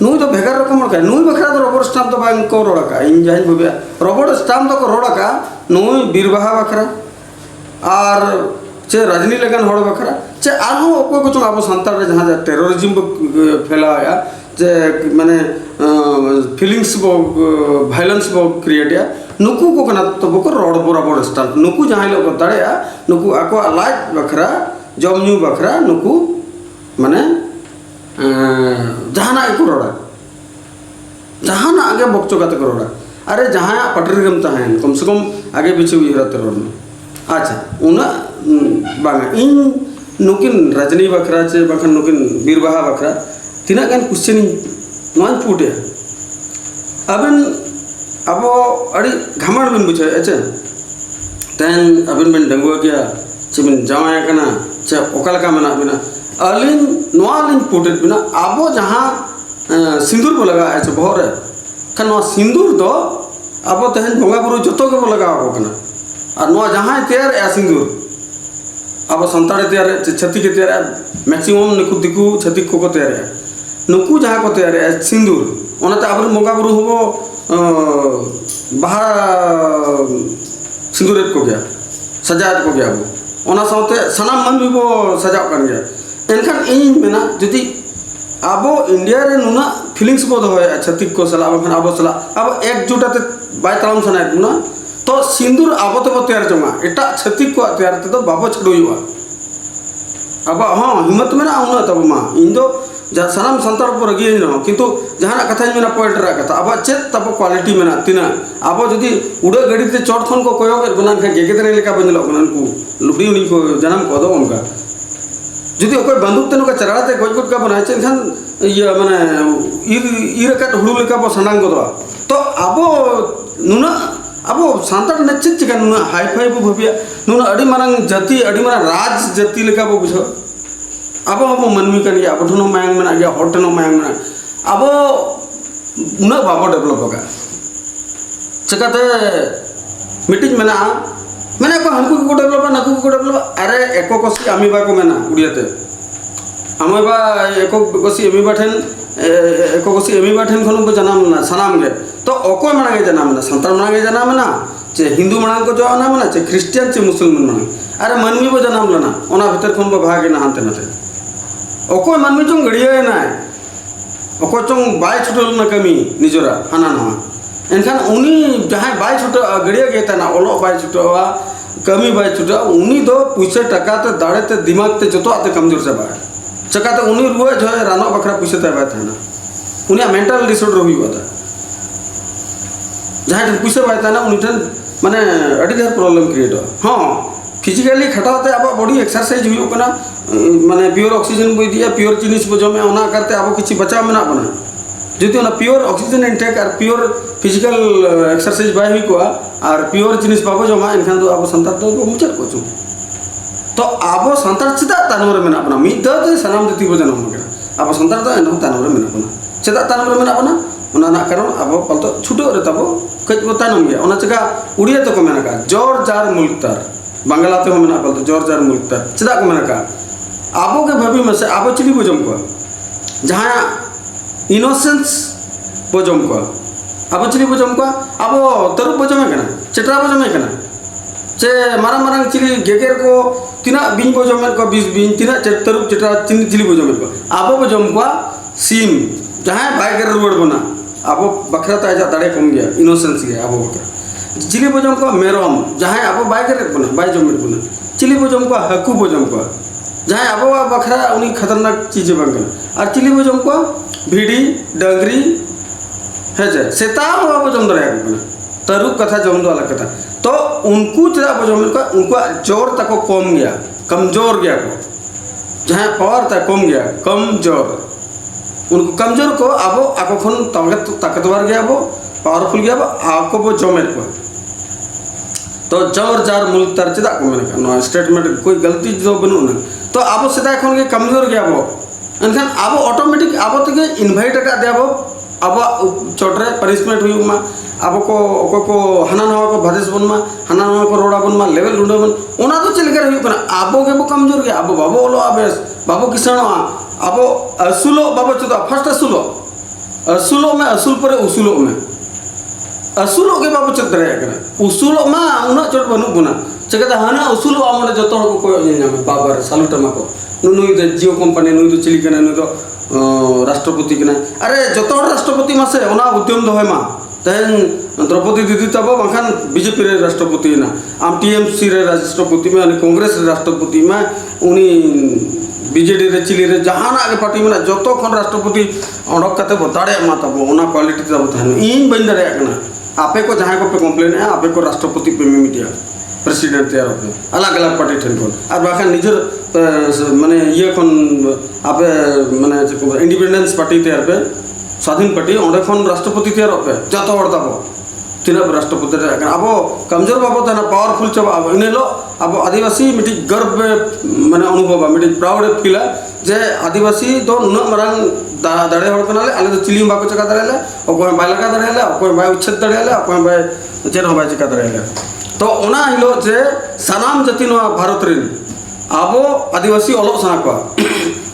नुई तो भेगार रकम का नुई बखरा तो रबर स्टाम्प तो बांग को रोड़ा का इन जाहि भबिया रबर स्टाम्प तो को रोड़ा का नुई बीरबाहा बखरा और चे रजनी लगन होड़ बखरा चे आरो ओको को अब संतार रे जहां टेररिज्म फैलाया जे माने फीलिंग्स बो वायलेंस बो क्रिएट या नुकु को कना तो बको रोड बराबर स्टाम्प नुकु जहां लोग दाड़ेया नुकु आको लाज बखरा जम न्यू बखरा नुकु माने जहाना को रोड़ा जहाना आगे बक्चो का तो रोड़ा अरे जहाँ पटरी गम तहन कम से कम आगे पीछे उहरते रोड में अच्छा उना बांगा इन नुकिन रजनी बखरा चे बखन नुकिन बीरबाहा बखरा तीना गन क्वेश्चन नॉन पुटे अबन अब अड़ी घमड़ बिन बुझे अच्छा तहन अबन बिन डंगुआ गया चिबिन जावाया कना चे ओकल का मना बिना अलिन नोआलिन पुटेट बिना आबो जहाँ सिंदूर को लगा ऐसे बहुत है खान सिंदूर तो आबो तहन बोंगा बुरु जतो के लगा कना और नोआ जहाँ तैयार है सिंदूर आबो संताड़े तैयार है छती के तैयार है मैक्सिमम निकु दिकु छती को तैयार है नुकु जहाँ को तैयार है सिंदूर ओनाते आबो बोंगा बुरु होबो बाहा सिंदूर को गया सजात को गया वो ओना साथे सनाम मन भी वो सजाव कर गया एनखान इन मेना जदि आबो इंडिया रे नुना फीलिंग्स को दो छत्तीक को सला आबो सला अब एकजुटाते बाय तालाम सनाय ना तो सिंदूर आबो तो तैयार जमा एटा छत्तीक को तैयार ते तो बाबो छडुइवा अब हाँ हिम्मत में ना उना तब मा इन दो सनाम संतार पर गिन न किंतु जहां कथा मेना पॉइंट रा कथा अब चेत तब क्वालिटी मेना तिना आबो जदि उड़ा गड़ी ते चोट खन को कोयो बना के गेगेतरे लेका बनलो बना को लुबड़ी उनी को जन्म को दो उनका जुदी ओको बंदूक तेनो का चराते गोज गोज का बनाय चे खान ये माने इरकट हुलु लेका बो सनांग गदवा तो आबो नुना आबो सांतार नचित चिका नुना हाई फाई बो भबिया नुना अडी मारंग जाति अडी मारा राज जाति लेका बो बुझो आबो आबो मनमी कन गया आबो ठनो मायंग मना गया हटनो मायंग मना आबो उना बाबो डेवलप होगा चकाते मीटिंग मेना मैंने को हमको को डेवलप ना को डेवलप अरे एको कोसी अमीबा को मेना उड़ियाते अमीबा एको कोसी अमीबा ठेन एको कोसी अमीबा ठेन खनु को जनाम ना सनाम गे तो ओको मना गे जनाम ना संतान मना गे जनाम ना चे हिंदू मना को जो नाम ना चे क्रिश्चियन चे मुसलमान मना अरे मनमी बो जनाम लना ओना भीतर खन बो भागे ना हांते नाते ओको मनमी जों गड़िया ना ओको चों बाय छुटल ना कमी निजोरा हाना ना एनखान उनी जहाँ बाय छुटा गड़िया गया ना ओलो बाय छुटवा कमी बाय छुटा उनी दो पैसे टका ते दाड़े ते दिमाग ते जतो आते कमजोर से बाय चकाते उनी रुए जो है रानो बखरा पैसे ते बाय था ना उनी मेंटल डिसऑर्डर हुई होता जहाँ पैसे बाय था ना उनी ठन माने अड़ी ढेर प्रॉब्लम क्रिएट हो हाँ फिजिकली खटाते अब बॉडी एक्सरसाइज हुई कना माने प्योर ऑक्सीजन बो दिया प्योर जिनिस बो जमे ओना करते अब किछि बचाव में ना बना जो ना प्योर ऑक्सीजन इंटेक और प्योर फिजिकल एक्सरसाइज बाय हुई को और प्योर जिनिस बाबो जमा इनखान तो अब संतार तो मुचर को तो अब संतार चिदा तानवर में अपना मिद दे सनाम जति बो जनम के अब संतार तो एनो तानवर में अपना चिदा तानवर में अपना ओना ना कारण अब पल तो छुटो रे तब कज को तानम गया ओना जगह उड़िया तो को मेना का जोर जार मुल्कतार बांग्ला ते हो मेना पल तो जोर जार मुल्कतार चिदा को मेना का आबो के भबी में से आबो चिली बो जम को जहां इनोसेंस बो जम को अब चिली बो जम को अब तरुप बो जमे कना चेटरा बो जमे कना चे मारंग मारंग चिली गेगर को तीना बिन बो जमे को 20 बिन तीना तरुप चेटरा चिली बो जमे को अब बो जम को सीम जहां बाइगर रुड़ बना अब बकरा ताजा दाड़े कम गया इनोसेंस गया अब बकरा चिली बो जम को मेरम जहां अब बाइगर बना बाय जम बना चिली बो जम को हकू बो जम को जहां अब बकरा उनी खतरनाक चीज बंगल और चिली बो जम को भिड़ी डंगरी है जे सेता बो जम दरे तरुप कथा जम दो अलग कथा तो उनको चला बो जम को उनको जोर तक कम गया कमजोर गया को जहां पावर तक कम गया कमजोर उनको कमजोर को अब आको खन ताकतवर गया वो पावरफुल गया वो आको वो जमेर को तो जोर जार मुल्क तार चेदा को मेना स्टेटमेंट कोई गलती जो बनू ना तो अब सेदा खन के कमजोर गया वो एनखान अब ऑटोमेटिक अब तक इनवाइट का दे अब चोटरे पनिशमेंट हुई मा अब को हाना नवा को भादेश बन मा हाना नवा को रोड़ा बन मा लेवल रुंडा बन ओना तो चल कर हुई कना अब के वो कमजोर गया अब बाबू ओलो आबेस बाबू किसान अब असुलो बाबा चुदा फर्स्ट असुलो में असुल पर उसूलो में असुलो के बाबू चुद रे कना उसूलो मा उना चोट बनु बुना चेकता हाना उसूलो आमरे जतो को कोय नाम बाबर सालुटमा को नुई दे जियो कंपनी नुई दो चिली कना नुई दो राष्ट्रपति कना अरे जतो राष्ट्रपति मासे ओना उद्यम दो है मा तहन द्रौपदी दीदी तब बखान बीजेपी रे राष्ट्रपति ना आम टीएमसी रे राष्ट्रपति में कांग्रेस रे राष्ट्रपति में उनी बीजेडी रे चिली रे जहाना के पार्टी में जो खन राष्ट्रपति अड़क कते बताड़े मा तब ओना क्वालिटी तब तहन इन बन दरे कना आपे को जहां को पे कंप्लेन है आपे को राष्ट्रपति पे मीडिया प्रेसिडेंट तैयार होते अलग अलग पार्टी ठन को और बाखन निजर माने ये कौन आपे माने इंडिपेंडेंस पार्टी तैयार पे स्वाधीन पार्टी ओंडे खन राष्ट्रपति तैयार होते जतो हड़ता को तीन राष्ट्रपति अब कमजोर बाबत है ना पावरफुल चब अब इनेलो अब आदिवासी मिट्टी गर्व माने अनुभव मिट्टी प्राउड फील जे आदिवासी तो नुना मरांग दाड़े हड़ कनाले आले तो चिली बाको चका दरेले अकोय बाय लगा दरेले अकोय बाय उच्छेद दरेले अकोय बाय चेन बाय चका दरेले तो ओना हिलो जे सानाम जाति नो भारत रे आबो आदिवासी ओलो सना को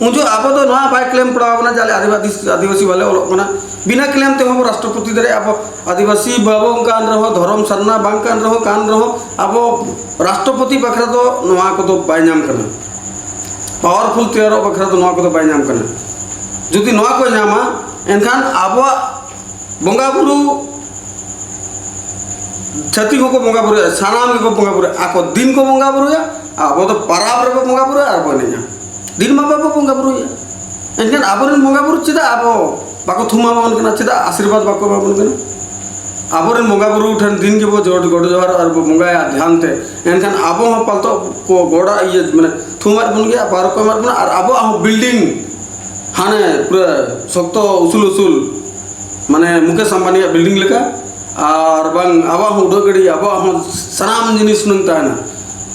उजो आबो तो नवा बाय क्लेम पड़ावना जाले आदिवासी वाले ओलो कना बिना क्लेम ते हम राष्ट्रपति दरे अब आदिवासी बाबों कान रहो धर्म सरना बांग कान रहो अब राष्ट्रपति बखरा तो नवा को तो बाय नाम करना पावरफुल तैयार बखरा तो नवा को तो बाय नाम करना जुदी नवा को नामा एनखान अब बंगा बुरु छती को बंगा बुरु सानाम को बंगा बुरु आको दिन को बंगा बुरु अब तो पराब रे बंगा बुरु आर बने दिन मा बाबा बंगा बुरु एनखान आबरन बंगा बुरु चिदा अब बाको थुमा मन कना चिदा आशीर्वाद बाको बाबन कना आबरन बंगा बुरु ठन दिन के वो जोड़ गोड़ जोहर और बंगा ध्यान ते एनखान आबो हम पालतो को गोड़ा ये माने थुमार बन गया बार को मार बन और आबो हम बिल्डिंग हाने पूरा सख्तो उसूल माने मुकेश अंबानी बिल्डिंग लेका और बंग आबो हम उडगड़ी आबो हम सनाम जिनिस नंता है ना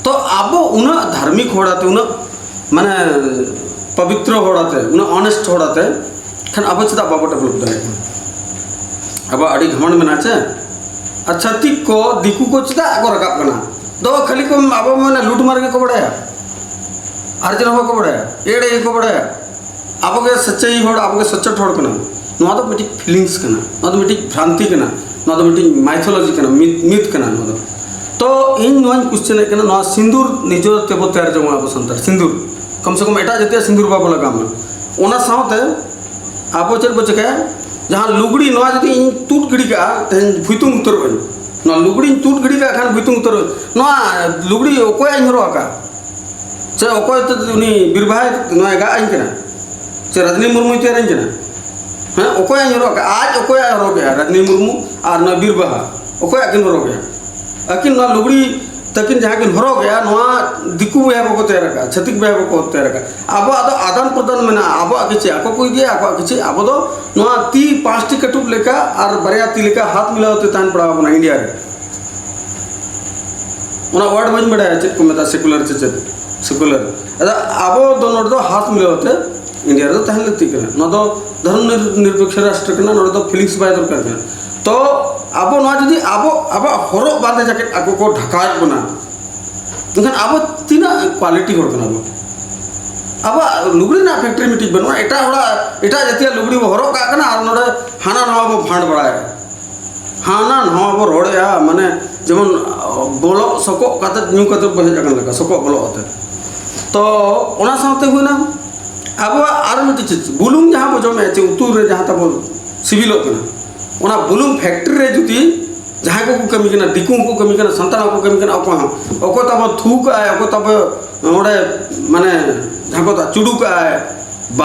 तो आबो उना धार्मिक होड़ाते उना माने पवित्र होड़ाते उना ऑनेस्ट होड़ाते खन अब चदा बाबा डेवलप दरे अब अड़ी घमंड में नाचे अच्छा ठीक को दिकू को चदा आगो रकाब कना दो खाली को अब माने लूट मार के को बड़ाया अर्जुन हो को बड़ाया एड़े को बड़ाया अब के सच्चाई होड़ अब के सच्चा ठोड़ कना नो तो मिटी फीलिंग्स कना नो तो मिटी भ्रांति कना नो तो मिटी माइथोलॉजी कना मिथ कना नो तो इन नो क्वेश्चन कना नो सिंदूर निजो तेबो तैयार जमा अब संतर सिंदूर कम से कम एटा जते सिंदूर बाबो लगा में ओना साथे आपो चल बचके जहाँ लुगड़ी नवा जदि इन टूट गिड़ी का तेन भुइतुंग उतर बन न लुगड़ी टूट गिड़ी का खान भुइतुंग उतर नवा लुगड़ी ओकोय आइरो आका से ओकोय तो उनी बीरभाई नवा गा आइन केना से रजनी मुर्मू ते रेंज ना हां ओकोय आइरो आका आज ओकोय आइरो गया रजनी मुर्मू और न बीरबाहा ओकोय अकिन रो गया अकिन न लुगड़ी तकिन जहाँ किन हरो गया नवा दिकू बया को तैयार का छतिक बया को तैयार का अब आदो आदान प्रदान में अब किचे आको कोई दिया आको किचे अब दो नवा ती 5टी कटुब लेका और बरिया ती लेका हाथ मिलावते तान पड़ा बना इंडिया रे ओना वर्ड बन बड़ा है चेक को मेता सेकुलर सेकुलर अब दोनों दो हाथ मिलावते इंडिया रे तान लेती करना न दो धर्म निरपेक्ष राष्ट्र करना न दो फीलिंग्स बाय दरकार करना तो अब ना जदि अब हरो बांधे जैकेट आगो को ढका बना एनखान अब तीना क्वालिटी होड़ कना अब लुगड़ी ना फैक्ट्री मिटी बनवा एटा होड़ा एटा जतिया लुगड़ी हरो का कना और नोडे हाना नवा बो फांड बड़ाय हाना नवा बो रोड़े माने जेमन बोलो सको काते न्यू काते बहे जागन लगा सको बोलो आते तो ओना साथे हुना अब आर मिटी चीज बुलुंग जहां बो जमे चे उतु रे जहां तब सिविलो कना ओना बुलुंग फैक्ट्री रे जुती जहां को कमी कना दिकु को कमी कना संतान को कमी कना ओको तब थूक आए ओको तब ओडे माने जहां को चुडू का आए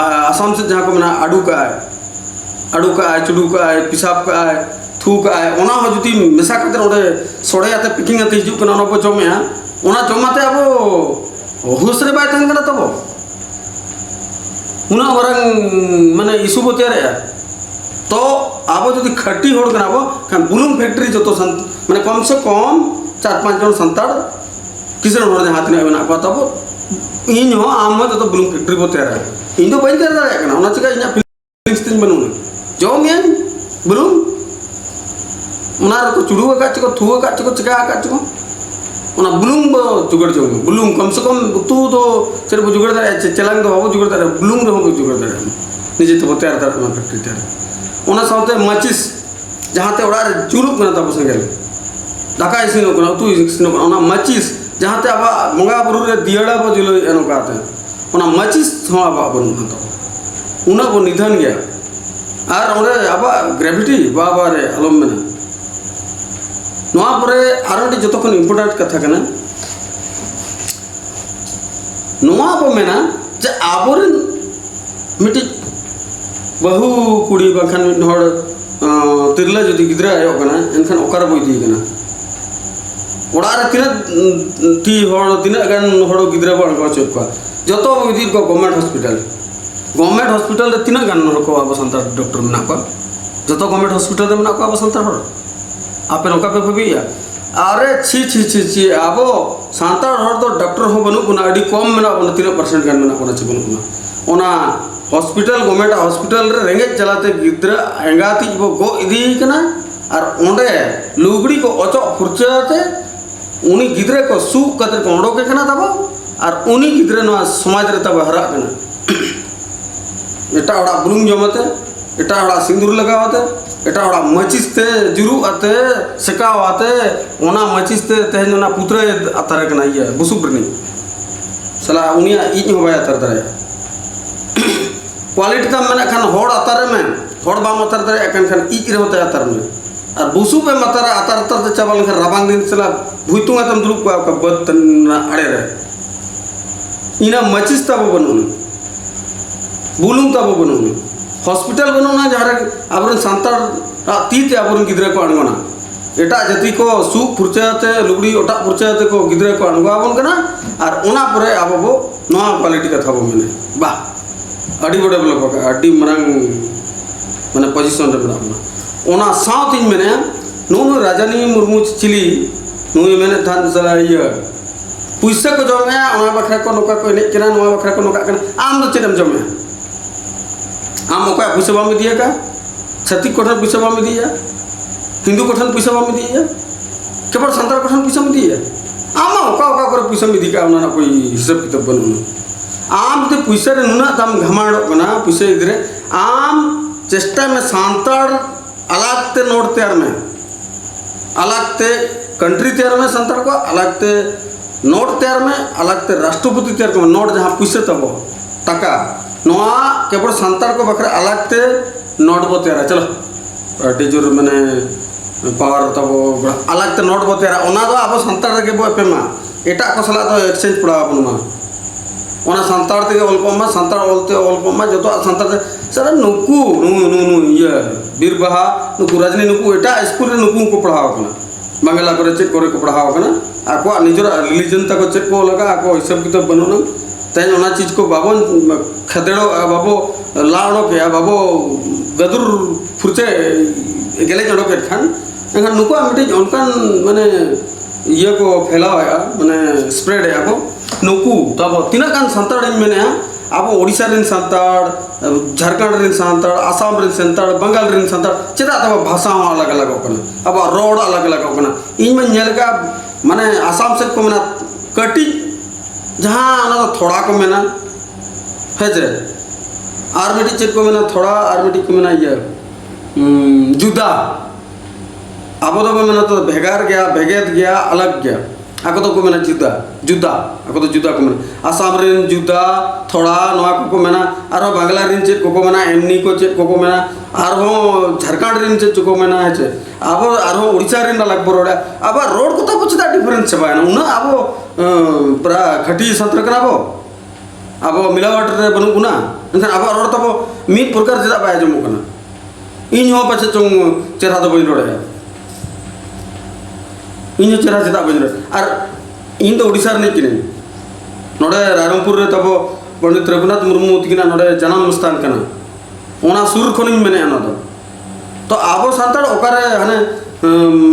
आसाम से जहां को मना आडू का आए चुडू का आए पिसाब का आए थूक आए ओना हो जुती मेसा करते ओडे सोड़े आते पिकिंग आते हिजु कना ओना को जमे ओना जमाते अब हुस रे बाय तहन कना तब उना वरंग माने इशू बो तैयार तो अब जो खटी होड़ कना बो खान बुलुंग फैक्ट्री जो तो माने कम से कम 4-5 जन संताड़ किसी होड़ हाथ ने बना को तब इन हो आम जो तो बुलुंग फैक्ट्री बो तैयार इन तो बइन कर दाड़ा कना ओना चिका इना फीलिंग्स तिन बनू जो मेन बुलुंग ओना रो चुडू का चिको थुआ का चिको चिका का चिको ओना बुलुंग बो जुगड़ जो बुलुंग कम से कम तू तो चेर बो जुगड़ दाड़ा चेलांग दो बाबू जुगड़ दाड़ा बुलुंग रे हो जुगड़ दाड़ा निजे तो तैयार दाड़ा ओना फैक्ट्री तैयार ओना साथे माचिस जहाते ओड़ा रे जुरुक कना तब संगेल दाका इसिनो कना तू इसिनो कना ओना माचिस जहाते आबा मंगा बुरु रे दियड़ा बो जुलो एनो काते ओना माचिस हो आबा बनु हतो उना बो निधन गया आर ओरे आबा ग्रेविटी बाबा रे आलम मेना नोआ परे आरो जो तखन इम्पोर्टेंट कथा कना नोआ बो मेना जे आबोरन मिटी बहु कुड़ी बखान हड़ तिरला जो गिद्रा आयो कना एनखान ओकार बो इदी कना ओड़ा रे ती हड़ तिना गान हड़ गिद्रा बो अणको चोक को जतो इदी को गवर्नमेंट हॉस्पिटल रे तिना गान को अब संतार डॉक्टर मना को जतो गवर्नमेंट हॉस्पिटल रे मना को अब संतार हड़ आपे नौका पे भबिया अरे छी अब सांतार हड़ तो डॉक्टर हो बनू कुना अडी कम मेना 3% गान मेना कोना बनू कुना ओना हॉस्पिटल गवर्नमेंट हॉस्पिटल रे रेंगे चलाते गिद्रा एंगाती बो गो इदी कना और ओंडे लुगड़ी को अचो फुरचाते उनी गिद्रे को सु कते कोंडो के कना तब और उनी गिद्रे नो समाज रे तब हरा कना एटा ओड़ा बुलुंग जमते एटा ओड़ा सिंदूर लगावते एटा ओड़ा मचिस ते जुरु आते सेकावाते ओना मचिस ते तेहन ओना पुत्र अतारे कना ये बुसुब्रनी सला उनिया इज हो बाय अतर दरे क्वालिटी तम मने खान होड़ अतारे में होड़ बाम अतर दरे एखन खान इज रे होते अतर में और बुसु पे मतरा अतर अतर ते चावल खान राबांग दिन सला भुइतुंगा तम दुरुक का बत अड़े रे इना मचिस तब बनून बुलुंग तब बनून हॉस्पिटल बनूना जहां आबरन संतार तीते आबरन गिद्रा को अणगोना एटा जति को सु फुरचाते लुगड़ी ओटा फुरचाते को गिद्रा को अणगो आबन कना और ओना परे आबो नवा क्वालिटी कथा बो मेने बा अडी बड़े डेवलप का अडी मरंग माने पोजीशन रे बना ओना साउथ इन मेने नो राजनी मुर्मू चिली नो मेने थान सला ये पुइसा को जमे ओना बखरा को नोका को ने केना नवा बखरा को नोका कना आम तो चेदम जमे आम ओका पुइसा बामी दिया का छत्तीस कोठन पुइसा बामी दिया हिंदू कोठन पुइसा बामी दिया केवल संतार कोठन पुइसा में दिया आम ओका ओका कर पुइसा में दिका ओना कोई हिसाब किताब बनू आम ते पुइसा रे नुना दाम घमाड़ कना पुइसा इधरे आम चेष्टा में संतार अलगते नोट तैयार में अलगते कंट्री तैयार में संतार को अलगते नोट तैयार में अलगते राष्ट्रपति तैयार को नोट जहां पुइसा तब टाका नोआ केवल संतार को बखरे अलगते नोट बो तैयार चलो टीचर माने पावर तब अलगते नोट बो तैयार ओना दो अब संतार के बो पेमा एटा को सला तो एक्सचेंज पड़ा अपना ओना संतार ते अल्पमा संतार बोलते अल्पमा जो तो संतार सर नुकु नु ये बीरबाहा नुकु रजनी नुकु एटा स्कूल रे नुकु को पढ़ाओ कना बांग्ला करे चेक करे को पढ़ाओ कना आको निजर रिलीजन तक चेक को लगा आको हिसाब किताब बनोना तेन ओना चीज को बाबो खदेड़ो बाबो लाड़ो के बाबो गदुर फुरचे गेले जड़ो के खान एखान नुको मिटी उनकान माने ये को फैलाया माने स्प्रेड है को नुकु तब तीना कान संताड़ मेने अब ओडिशा रिन संताड़ झारखंड रिन संताड़ आसाम रिन संताड़ बंगाल रिन संताड़ चेदा तब भाषा अलग अलग होकना अब रोड अलग अलग होकना इन में नेलका माने आसाम से को मेना कटी जहाँ ना थोड़ा को मेना है जे आर्मेटी चेक को मेना थोड़ा आर्मेटी को मेना ये जुदा अब तो मेना तो भेगार गया भेगेद गया अलग गया आको तो को मेना जुदा जुदा आको तो जुदा को मेना आसाम रिन जुदा थोड़ा नवा को मेना आरो बांग्ला रिन चेत को मेना एमनी को चेत को मेना आरो झारखंड रिन चेत को मेना है चे अब आरो उड़ीसा रिन अलग बरोड़ा अब रोड को तो कुछ दा डिफरेंस छबा ना उना अब प्रा खटी सत्र करा बो अब मिलावट रे बनु गुना एनखान अब रोड तो मीत प्रकार जदा बाय जमु कना इन हो पछे चंग चेहरा तो बई रोड़ा इन चेहरा चेदा बजर और इन तो उड़ीसा नहीं कि नोड़े रायरंगपुर रे तब पंडित रघुनाथ मुर्मू तकिना नोड़े जन्म स्थान कना ओना सुर खनिन मेने ना तो आबो सानताड़ ओकारे हाने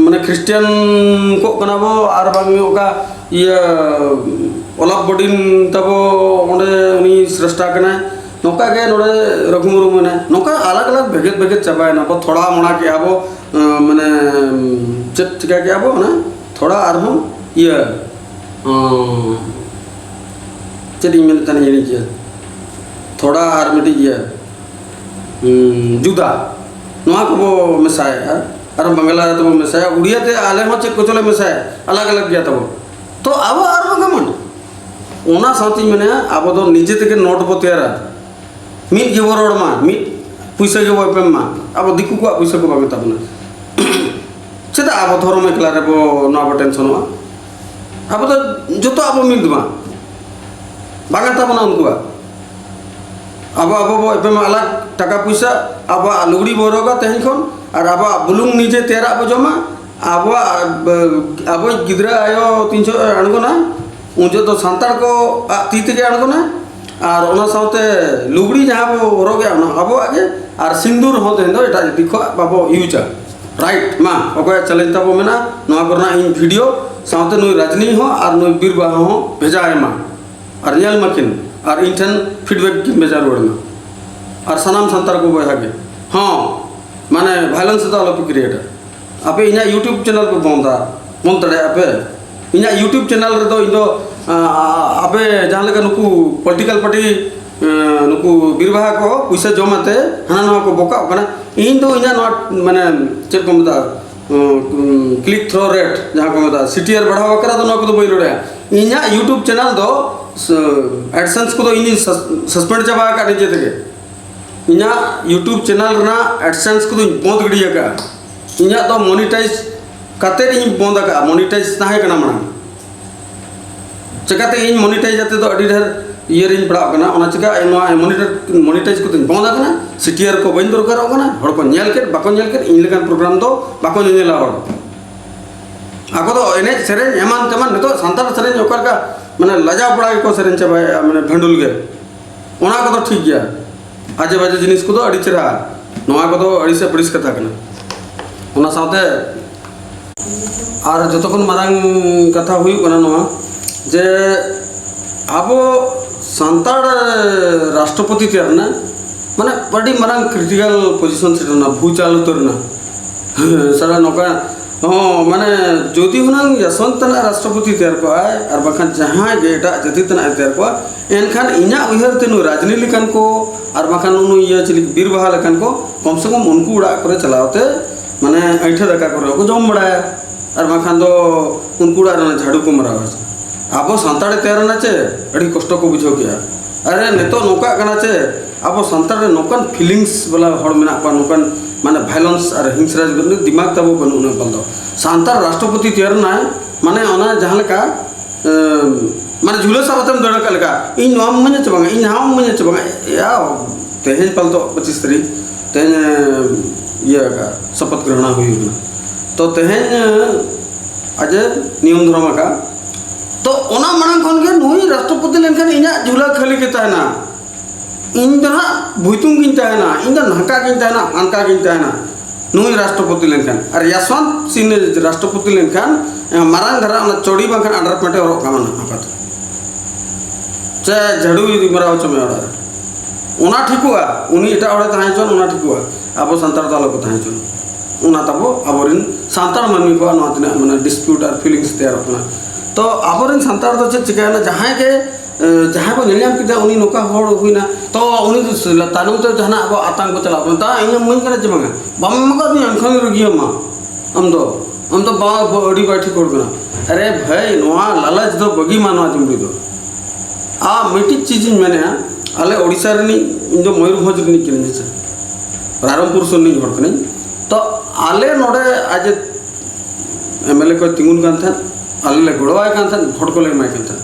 माने क्रिश्चियन को कना बो आर बांग ओका ये ओलाप बडिन तब ओंडे उनी श्रेष्ठा कना नोका के नोड़े रघु मुर्मू ने नोका अलग अलग भेगेत भेगेत चाबाय ना बो थोड़ा मोना के आबो माने चेक चिका के आबो ना थोड़ा आरहम ये चली में तने ये नहीं थोड़ा आर मिटी ये जुदा नवा को वो मिसाय और बंगला तो वो मिसाय उड़िया ते आले हो चेक को चले मिसाय अलग अलग गया तो अब आर गमन ओना साथी मने अब तो निजे ते नोट बो तेरा मिट गे रोड मा मिट पैसा गे पेम मा अब दिकु को पैसा को बागे तबना चेदा अब धर्म एकला रे बो ना बो टेंशन अब तो जो तो अब मिल दमा बागा तबना उनको अब वो एपे अलग टाका पैसा अब लुगड़ी बोरोगा तेहन खन और अब बुलुंग निजे तेरा अब जमा अब गिद्रा आयो 300 अणगोना उन तो सांतार को ती तेगे अणगोना और ओना साथे लुगड़ी जहाँ बो होरोगे अब आगे और सिंदूर हो तेहन दो एटा दिखो बाबो यूजा राइट मा ओके चैलेंज तब मेना नवा करना इन वीडियो साथे नुई रजनी हो और नुई बीरबा हो भेजा है मा और नेल मकिन और इनठन फीडबैक की भेजा रोड में और सनाम संतार को बहा के हाँ माने वायलेंस तो आलो क्रिएट आपे इना यूट्यूब चैनल पे बंद तड़े आपे इना यूट्यूब चैनल रे तो इनो आपे जहां लगा नुकु पॉलिटिकल पार्टी नुकु बीरबा को पैसा जमाते हाना नवा को बोका कना इन तो इना माने चेक को मता क्लिक थ्रो रेट जहाँ को मता सीटीआर बढ़ावा करा तो नवा को तो बई रोड़े इना यूट्यूब चैनल दो एडसेंस को तो इन सस्पेंड चाबा का निजे थे इना यूट्यूब चैनल ना एडसेंस को तो बंद गड़िया का इना तो मोनेटाइज कते इन बंद का मोनेटाइज ताहे कना मना चकाते इन मोनेटाइज जाते तो अडी ढेर ये रिन पड़ा कना ओना चिका मोनेटाइज को बंद कना सीटीआर को बंद दरकार कना हड़ को नेल के बाको नेल के इन लेकान प्रोग्राम तो बाको नेला हड़ आको तो एने सेरेन एमान तेमान नितो संतार सेरेन ओकर का माने लजा पड़ा को सेरेन चाबा माने भंडुल गे ओना को तो ठीक गया आजे बाजे जिनिस को तो अड़ी चेरा नवा को तो अड़ी से पुलिस कथा कना ओना साथे और जतखन मारांग कथा हुई कना नवा जे आबो सांताड़ राष्ट्रपति तेर ना माने बड़ी मारांग क्रिटिकल पोजीशन से ना भूचाल उतर ना सारा नौका हाँ माने जोदी हुनांग यशवंत ना राष्ट्रपति तेर को आए और बखान जहाँ गेटा जति तना तेर को एनखान इना उहर तेनु राजनी लेकान को और बखान उनु ये चली बीरबहा लेकान को कम से कम उनको उड़ा करे चलावते माने ऐठे दका करे को जम बड़ाया और बखान तो उनको उड़ा ना झाड़ू को मरावा अब सानताड़े तेर ना चे अड़ी कष्ट को बुझो गया अरे नेतो नौका कना चे अब सानताड़े नौकान फीलिंग्स वाला हड़ मेना पा नौकान माने वायलेंस और हिंसराज दिमाग तब बनू ने बंदो सानताड़ राष्ट्रपति तेर ना माने ओना जहां लेका माने झूले साबतम दड़ का लेका इन नाम मने चबंगा इन हाम मने चबंगा या तेहेन पल तो 25 तारीख तेहेन ये का शपथ ग्रहण हुई तो तेहेन आज नियम धर्म का तो ओना मांग खन के नुई राष्ट्रपति लेनखान इना झूला खाली के ताना इन दना भुइतुम किन ताना इन द नहका किन ताना अनका किन ताना नुई राष्ट्रपति लेनखान और यशवंत सिंह राष्ट्रपति लेनखान मारांग धरा ओना चोड़ी बांखान अंडर पेटे और कामना आपात चे झाड़ू मरा चमे ओड़ा ओना ठिकुआ उनी एटा ओड़ा ताहे चन ओना ठिकुआ आबो संतार तालो को ताहे चन ओना तबो आबोरिन संतार मानमी को ना तने माने डिस्प्यूट और फीलिंग्स तैयार होना तो आबोरिन संतार तो चे चिकाना जहां के जहां को नेलियाम किदा उनी नोका होड़ हुइना तो उनी तानु तो जहां अब आतंक को चला ता इन मन करे जमगा बम को नि अनखन रुगियो मा हम तो बड़ी बैठी कोड़ना अरे भाई नवा लालच दो बगी मानवा जुमड़ी दो आ मिट्टी चीज़ मैंने आले ओडिशा रनी जो मयूरभंज रनी किन से रामपुर सुननी हड़ कनी तो आले नोडे आज एमएलए को तिंगुन कान था आले ले गोड़वाय कान था भोट को ले माय कान था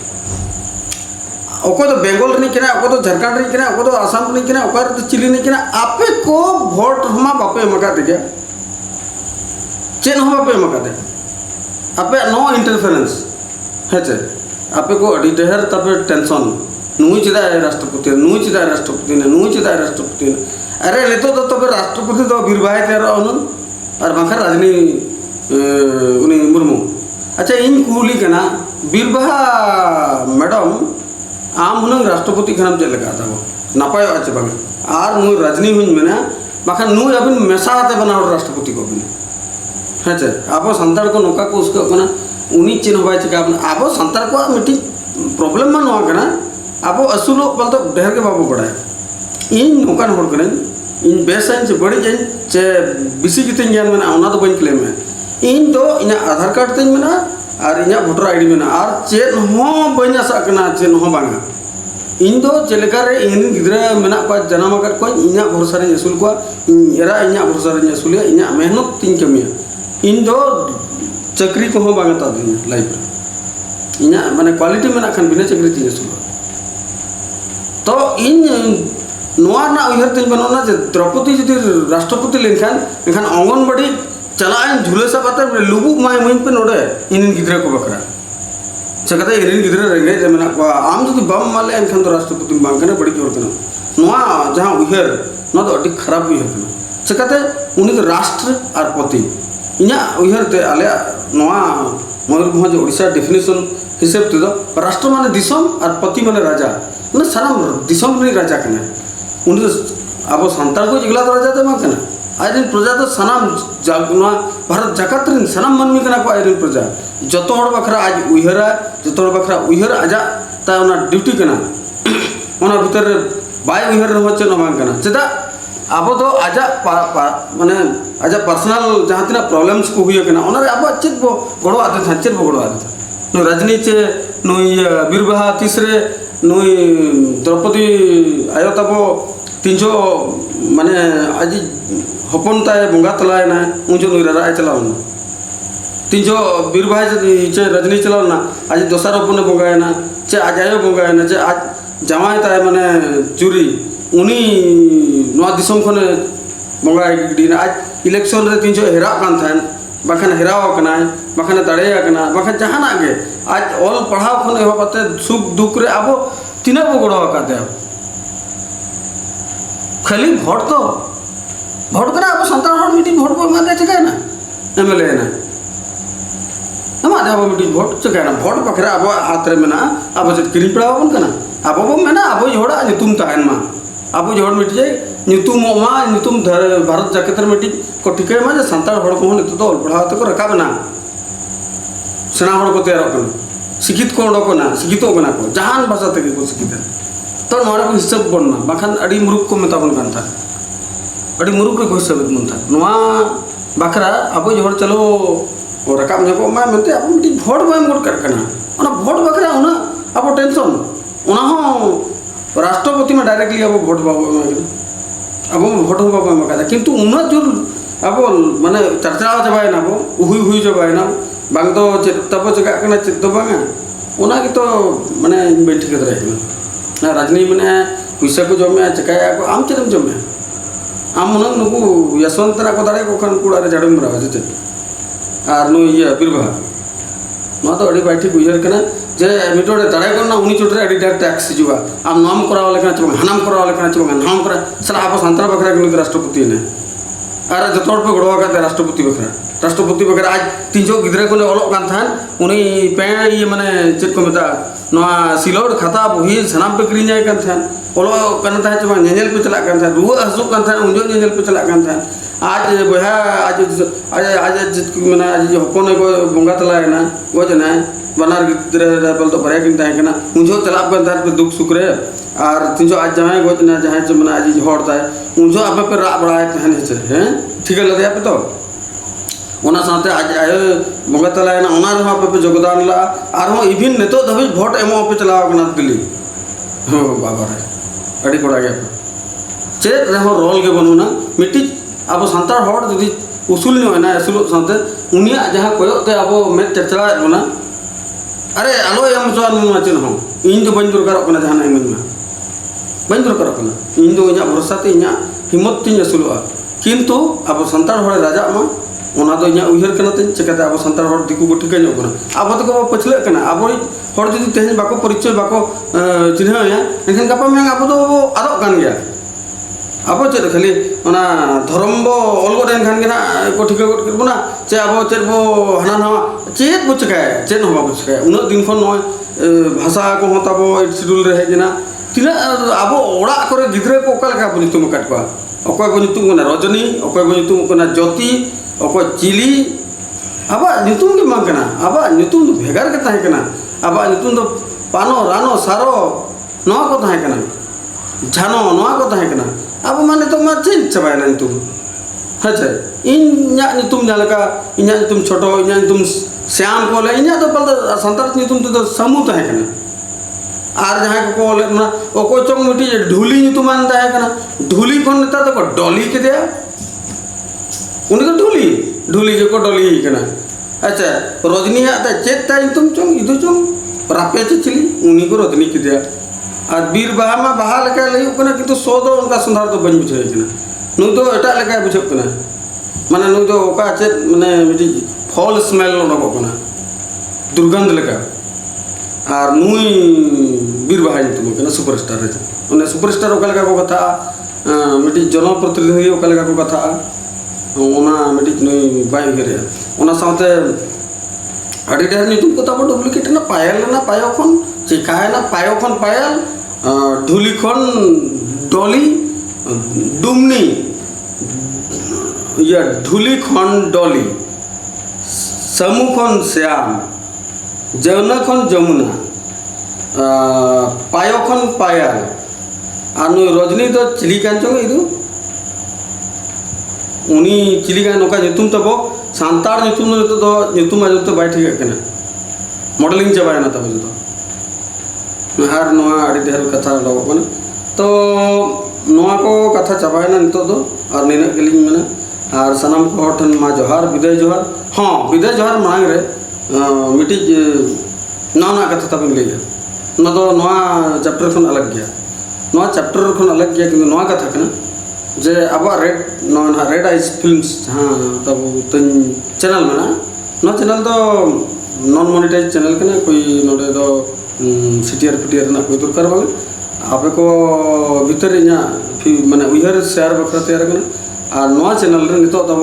ओको तो बेंगल रनी किना ओको तो झारखंड रनी किना ओको तो आसाम रनी किना ओको तो चिली रनी किना आपे को भोट हमा बापे मका दे चेन हम बापे मका दे आपे नो इंटरफेरेंस है चे आपे को अड़ी ढेर तबे टेंशन नुई चिदा राष्ट्रपति ने नुई चिदा राष्ट्रपति ने अरे ले तो तबे राष्ट्रपति तो बीरबाई तेरा उन और बाखर राजनी उनी मुर्मू अच्छा इन कुली के ना बीरबाहा मैडम आम हुनंग राष्ट्रपति खानम चल लगा था वो नापाय आचे बांग आर नुई रजनी हुन मेना बाखन नुई अबिन मेसा हाते बनाओ राष्ट्रपति को बिन है चे आप संताड़ को नौका को उसको अपना उन्हीं चिन्ह बाय चिका आप संताड़ को मिट्टी प्रॉब्लम मा नवा कना आप असुलो बल तो ढेर के बाबू बड़ा इन नौकान होड़ करें इन बेसाइन से बड़ी जाइन चे बिसी जितने ज्ञान में ना तो बन क्लेम है इन तो इन आधार कार्ड तीन में ना और इन वोटर आईडी में ना और चेन हो बन सकना चेन हो बांगा इन तो चलेकार इन गिद्रा में को जन्म कर को इन भरोसा रे असुल को एरा इन भरोसा रे असुल इन मेहनत तीन कमिया इन तो चक्री को हो बांगा ता दिन लाइफ इन माने क्वालिटी में ना खान बिना चक्री तीन असुल तो इन नोआ ना उहर तीन बनोना जे द्रौपदी जदि राष्ट्रपति लेखान एखान अंगनबाड़ी चलाएं झूले सा बात लुबुक माय मुइन पे नोडे इन गिद्रा को बकरा चकते इन गिद्रा रेंगे जे मेना को आम जदि बम माले एखान तो राष्ट्रपति बांग कने बड़ी जोर कना नोआ जहां उहर न तो अति खराब भी है चकते उनी तो राष्ट्र और पति इना उहर ते आले नोआ मयूरभंज ओडिशा डेफिनेशन हिसाब ते दो राष्ट्र माने दिसम और पति माने राजा माने सारा दिसम रे राजा कने उन अब सानताल को जिगला तो राजा दे मा कना आज प्रजा तो सनाम जागना भारत जगत रे सनाम मनमी कना को आज प्रजा जतो हड़ बखरा आज उहरा जतो हड़ बखरा उहर आजा ता ओना ड्यूटी कना ओना भीतर बाय उहर रहो चे न मा कना चदा अब तो आजा माने आजा पर्सनल जहां तना प्रॉब्लम्स को हुई कना ओना रे अब चित बो गड़ो आदे था चित बो गड़ो आदे था नो रजनी चे नो बीरबाहा तीसरे नुई द्रौपदी आयो तबो तीनजो माने आज हपन ताए बंगा तलाय ना उनजो नुई राय चलाव ना तीनजो बीरबाहा चे रजनी चलाव ना आज दोसर हपन बंगाय ना चे आज आयो बंगाय ना चे आज जामाय ताए माने चुरी उनी नवा दिसम खने बंगाय गिडी ना आज इलेक्शन रे तीनजो हेरा कान थान बाखान हेराव कना बाखान दाड़ेया कना बाखान जहाना गे आज ऑल पढ़ाव खन एहो बाते सुख दुख रे अब तीना बो गड़ो का दे खाली भोट करा अब संतान हर मीटिंग भोट को मादे चकाय ना एमएलए ना हम आधा अब मीटिंग भोट चकाय ना भोट बखरा अब आतरे में ना अब जत किरी पड़ाव बन कना अब वो में ना अब जोड़ा नितुम ताहन मा अब जोड़ मिट जाए नितुम मा नितुम भारत जाकेतर मीटिंग को ठिके मा जे संतान हर को नितु तो पढ़ाव तो रकाब ना सेना हर को तैयार करना शिक्षित को उडको ना शिक्षित को ना को जहान भाषा तक को शिक्षित तो नोरा को हिसाब बनना बाखान अड़ी मुरुक को मेता बन था अड़ी मुरुक रे को हिसाब मन था नोआ बाखरा अब जोड़ चलो और रकाब ने को मा मेते अब मिटी भोट बाय मोड कर कना ओना भोट बाखरा ओना अब टेंशन ओना हो राष्ट्रपति में डायरेक्टली अब भोट बाबू अब भोट हो बाबू में कहता किंतु उना जो अब माने चर्चा जबाय ना वो हुई जबाय ना बांग तो तब जगह कना चित तो बांगा ओना की तो माने बैठ के रहे ना राजनी माने पैसा को जमे चकाया को आम चरम जमे आम मन नुकु यशवंतरा को दाड़े को खन कुड़ा रे झाड़म बरा जते आर नु ये बीरबाहा न तो अड़ी बैठी गुजर कना जे मिटोड़े दाड़े करना उनी चोटरे अड़ी टैक्स जुवा आम नाम कराव लेकना चबंग हनाम कराव लेकना चबंग नाम करा सला आप संतरा बखरा के राष्ट्रपति ने अरे जतोड़ पे गड़वा का राष्ट्रपति बखरा आज तीनजो गिद्रे को ओलोक कान थान उनी पे ये माने चेक को मेता नवा सिलोड खाता बही सनाम पे किरी जाय कान थान ओलो कान था च नेनेल पे चला कान थान रुआ हसु कान थान उनजो नेनेल पे चला कान थान आज बहा आज माने आज हपन को बंगा तला है ना वो जना बनार गिद्रे बल तो भरे किन ताय कना उनजो चला कान थान पे दुख सुख रे और तीनजो आज जहां गोज ना जहां च माने आज हड़ता है उनजो आप पे रा बड़ा है ठीक है लगे पे तो ओना साथे आज आयो बंगा तलायना ओना रहा पे योगदान ला आर हो इभिन नेतो धबी भोट एमो पे चलाव कना दिल्ली हो बाबा रे अड़ी कोड़ा गया चेत रहो रोल के बनुना मिट्टी अब संतार हड़ जदि उसूल न होना असुल साथे उनिया जहां कोयो ते अब में चर्चा बना अरे आलो एम चोन मचन हो इन दो बन दरकार कना जहां इमन में बन दरकार कना इन दो इना भरोसा ते इना हिम्मत तिन असुलवा किंतु अब संतार हड़ राजा मा ओना दो इना उहर कना ते चेकाते अब संतार हड़ दिकु को ठिका नो कना अब तो को पछले कना अब हड़ जदि तेहन बाको परिचय बाको चिन्ह या एखन गपा में अब तो आदो कान गया अब चेत खाली ओना धर्म बो अलगोडेन खान गेना को ठिका को करबना चे अब चेत बो हना ना चेत बो चकाय चेत हो बो चकाय उन दिन खन नय भाषा को होताबो शेड्यूल रहे जना तिना अब ओड़ा करे गिद्रे को ओकल का बुनितुम काटवा अकोय बुनितुम कना रजनी अकोय बुनितुम कना ज्योति अकोय चिली अब नितुम के मांग कना अब नितुम तो भेगार के ताहे कना अब नितुम तो पानो रानो सारो नवा को ताहे कना झानो नवा को ताहे कना अब माने तो मा चेंज चबायना नितुम अच्छा इन्या नितुम जालका इन्या नितुम छोटो इन्या नितुम श्याम को ले इन्या तो पल संतार नितुम तो समूह ताहे कना आर जहाँ को ले ना ओको चोंग मिटी ढूली नितुम मान ताहे कना ढूली कोन नेता तो डॉली के दिया उन्हें तो ढूली के को डॉली कना अच्छा रजनी आता चेत ताई तुम चोंग इदु चोंग रापे चिली उन्हीं को रजनी के दिया और बीर बाहा मा बाहा लेका लई कना किंतु सो दो उनका संधार तो बन बुझे कना नु तो एटा लेका बुझे कना माने नु तो ओका चेत माने मिटी फॉल स्मेल ओडको कना दुर्गंध लेका और नुई बीर बाहा तुम कना सुपरस्टार रे उन्हें सुपरस्टार ओका लेका को कथा मिटी जनप्रतिनिधि ओका लेका को कथा ओना मिटी नुई बाय गेरे ओना साथे अड़ी ढेर नितुम को तब डुप्लीकेट ना पायो खन चिकाय ना पायो खन पायल ढुली खन डॉली डुमनी या ढुली खन डॉली समू खन श्याम जमुना खन जमुना पायो खन पायल आनु रजनी तो चिलिकान चोंग इदु उनी चिलिकान नोका नितुम तबो सांतार नितुम तो नितुम आजो तो बाय ठीक कना मॉडलिंग चबायना तब जो हार नोआ अड़ी ढेर कथा लगो कना तो नोआ को कथा चबायना नितो दो और निना गेलिंग मेना और सनम को हठन मा जोहार विदाय जोहार हां विदाय जोहार मांग रे मिटी ना कथा तब ले गया न तो नोआ चैप्टर खन अलग गया नोआ चैप्टर खन अलग गया कि नोआ कथा कना जे अब रेड आइज फिल्म्स हाँ तब तुम चैनल में ना चैनल तो नॉन मोनेटाइज चैनल के ना कोई नोडे तो सीटीआर पीटीआर ना कोई दरकार बागे आप को भीतर इना माने उहर शेयर बखरा तैयार करना और नवा चैनल रे नितो तब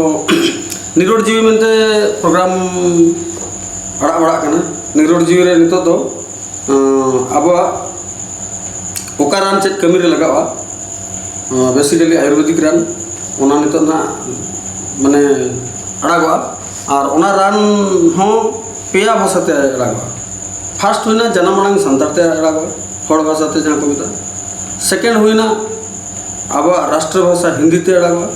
निरोड जीवी मेनते प्रोग्राम अड़ा बड़ा करना निरोड जीवी रे नितो तो अब ओकारान चेत कमी रे लगावा बेसिकली आयुर्वेदिक रान ओना नितो ना माने अड़ागवा और ओना रान हो पेया भाषाते अड़ागवा फार्स्ट हुईना जन्म आड़ांग सानतारते अड़ागवा हड़ भाषाते जहाँ को मिता सेकेंड हुईना अब राष्ट्रभाषा हिंदीते अड़ागवा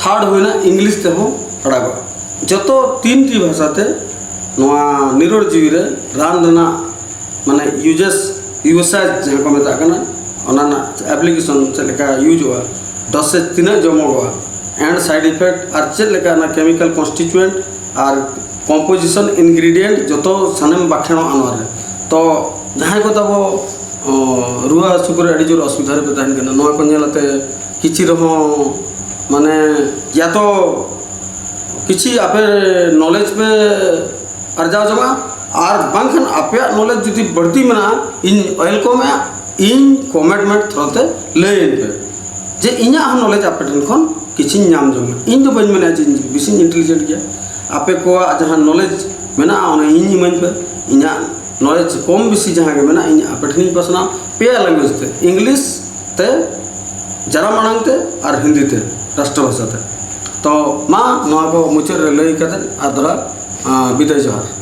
थर्ड हुईना इंग्लिश ते हो अड़ागवा जतो तीन टी भाषाते नोआ निरोड जीवी रे रान रना माने यूजेस जहाँ को मिता कना ओना एप्लीकेशन चलेका यूज हुआ दस से तीन जमो हुआ एंड साइड इफेक्ट और चलेका ना केमिकल कॉन्स्टिट्यूएंट और कंपोजिशन इंग्रेडिएंट जो तो सानेम बाखेण आनवार तो जहाँ को तब रुआ सुकर अड़ी जोर असुविधा पे तहन कना नोआ को नेलते किछि रहो माने या तो किछि आपे नॉलेज पे अर्जाव जमा और बांखन आपे नॉलेज जदि बढ़ती मना इन ऑयल को में इन कमेंटमेंट थ्रोते लेन पे जे इना हम नॉलेज आपे ठन खन किछि नाम जमा इन तो बन मने जे बिसिन इंटेलिजेंट गया आपे को जहां नॉलेज मेना ओना इन मन पे इना नॉलेज कम बेसी जहां के मेना इन आपे ठनी पसना पे लैंग्वेज ते इंग्लिश ते जरा मांग ते और हिंदी ते राष्ट्रभाषा ते तो मा नोआ को मुचर लई कते आदरा विदाय जोहार।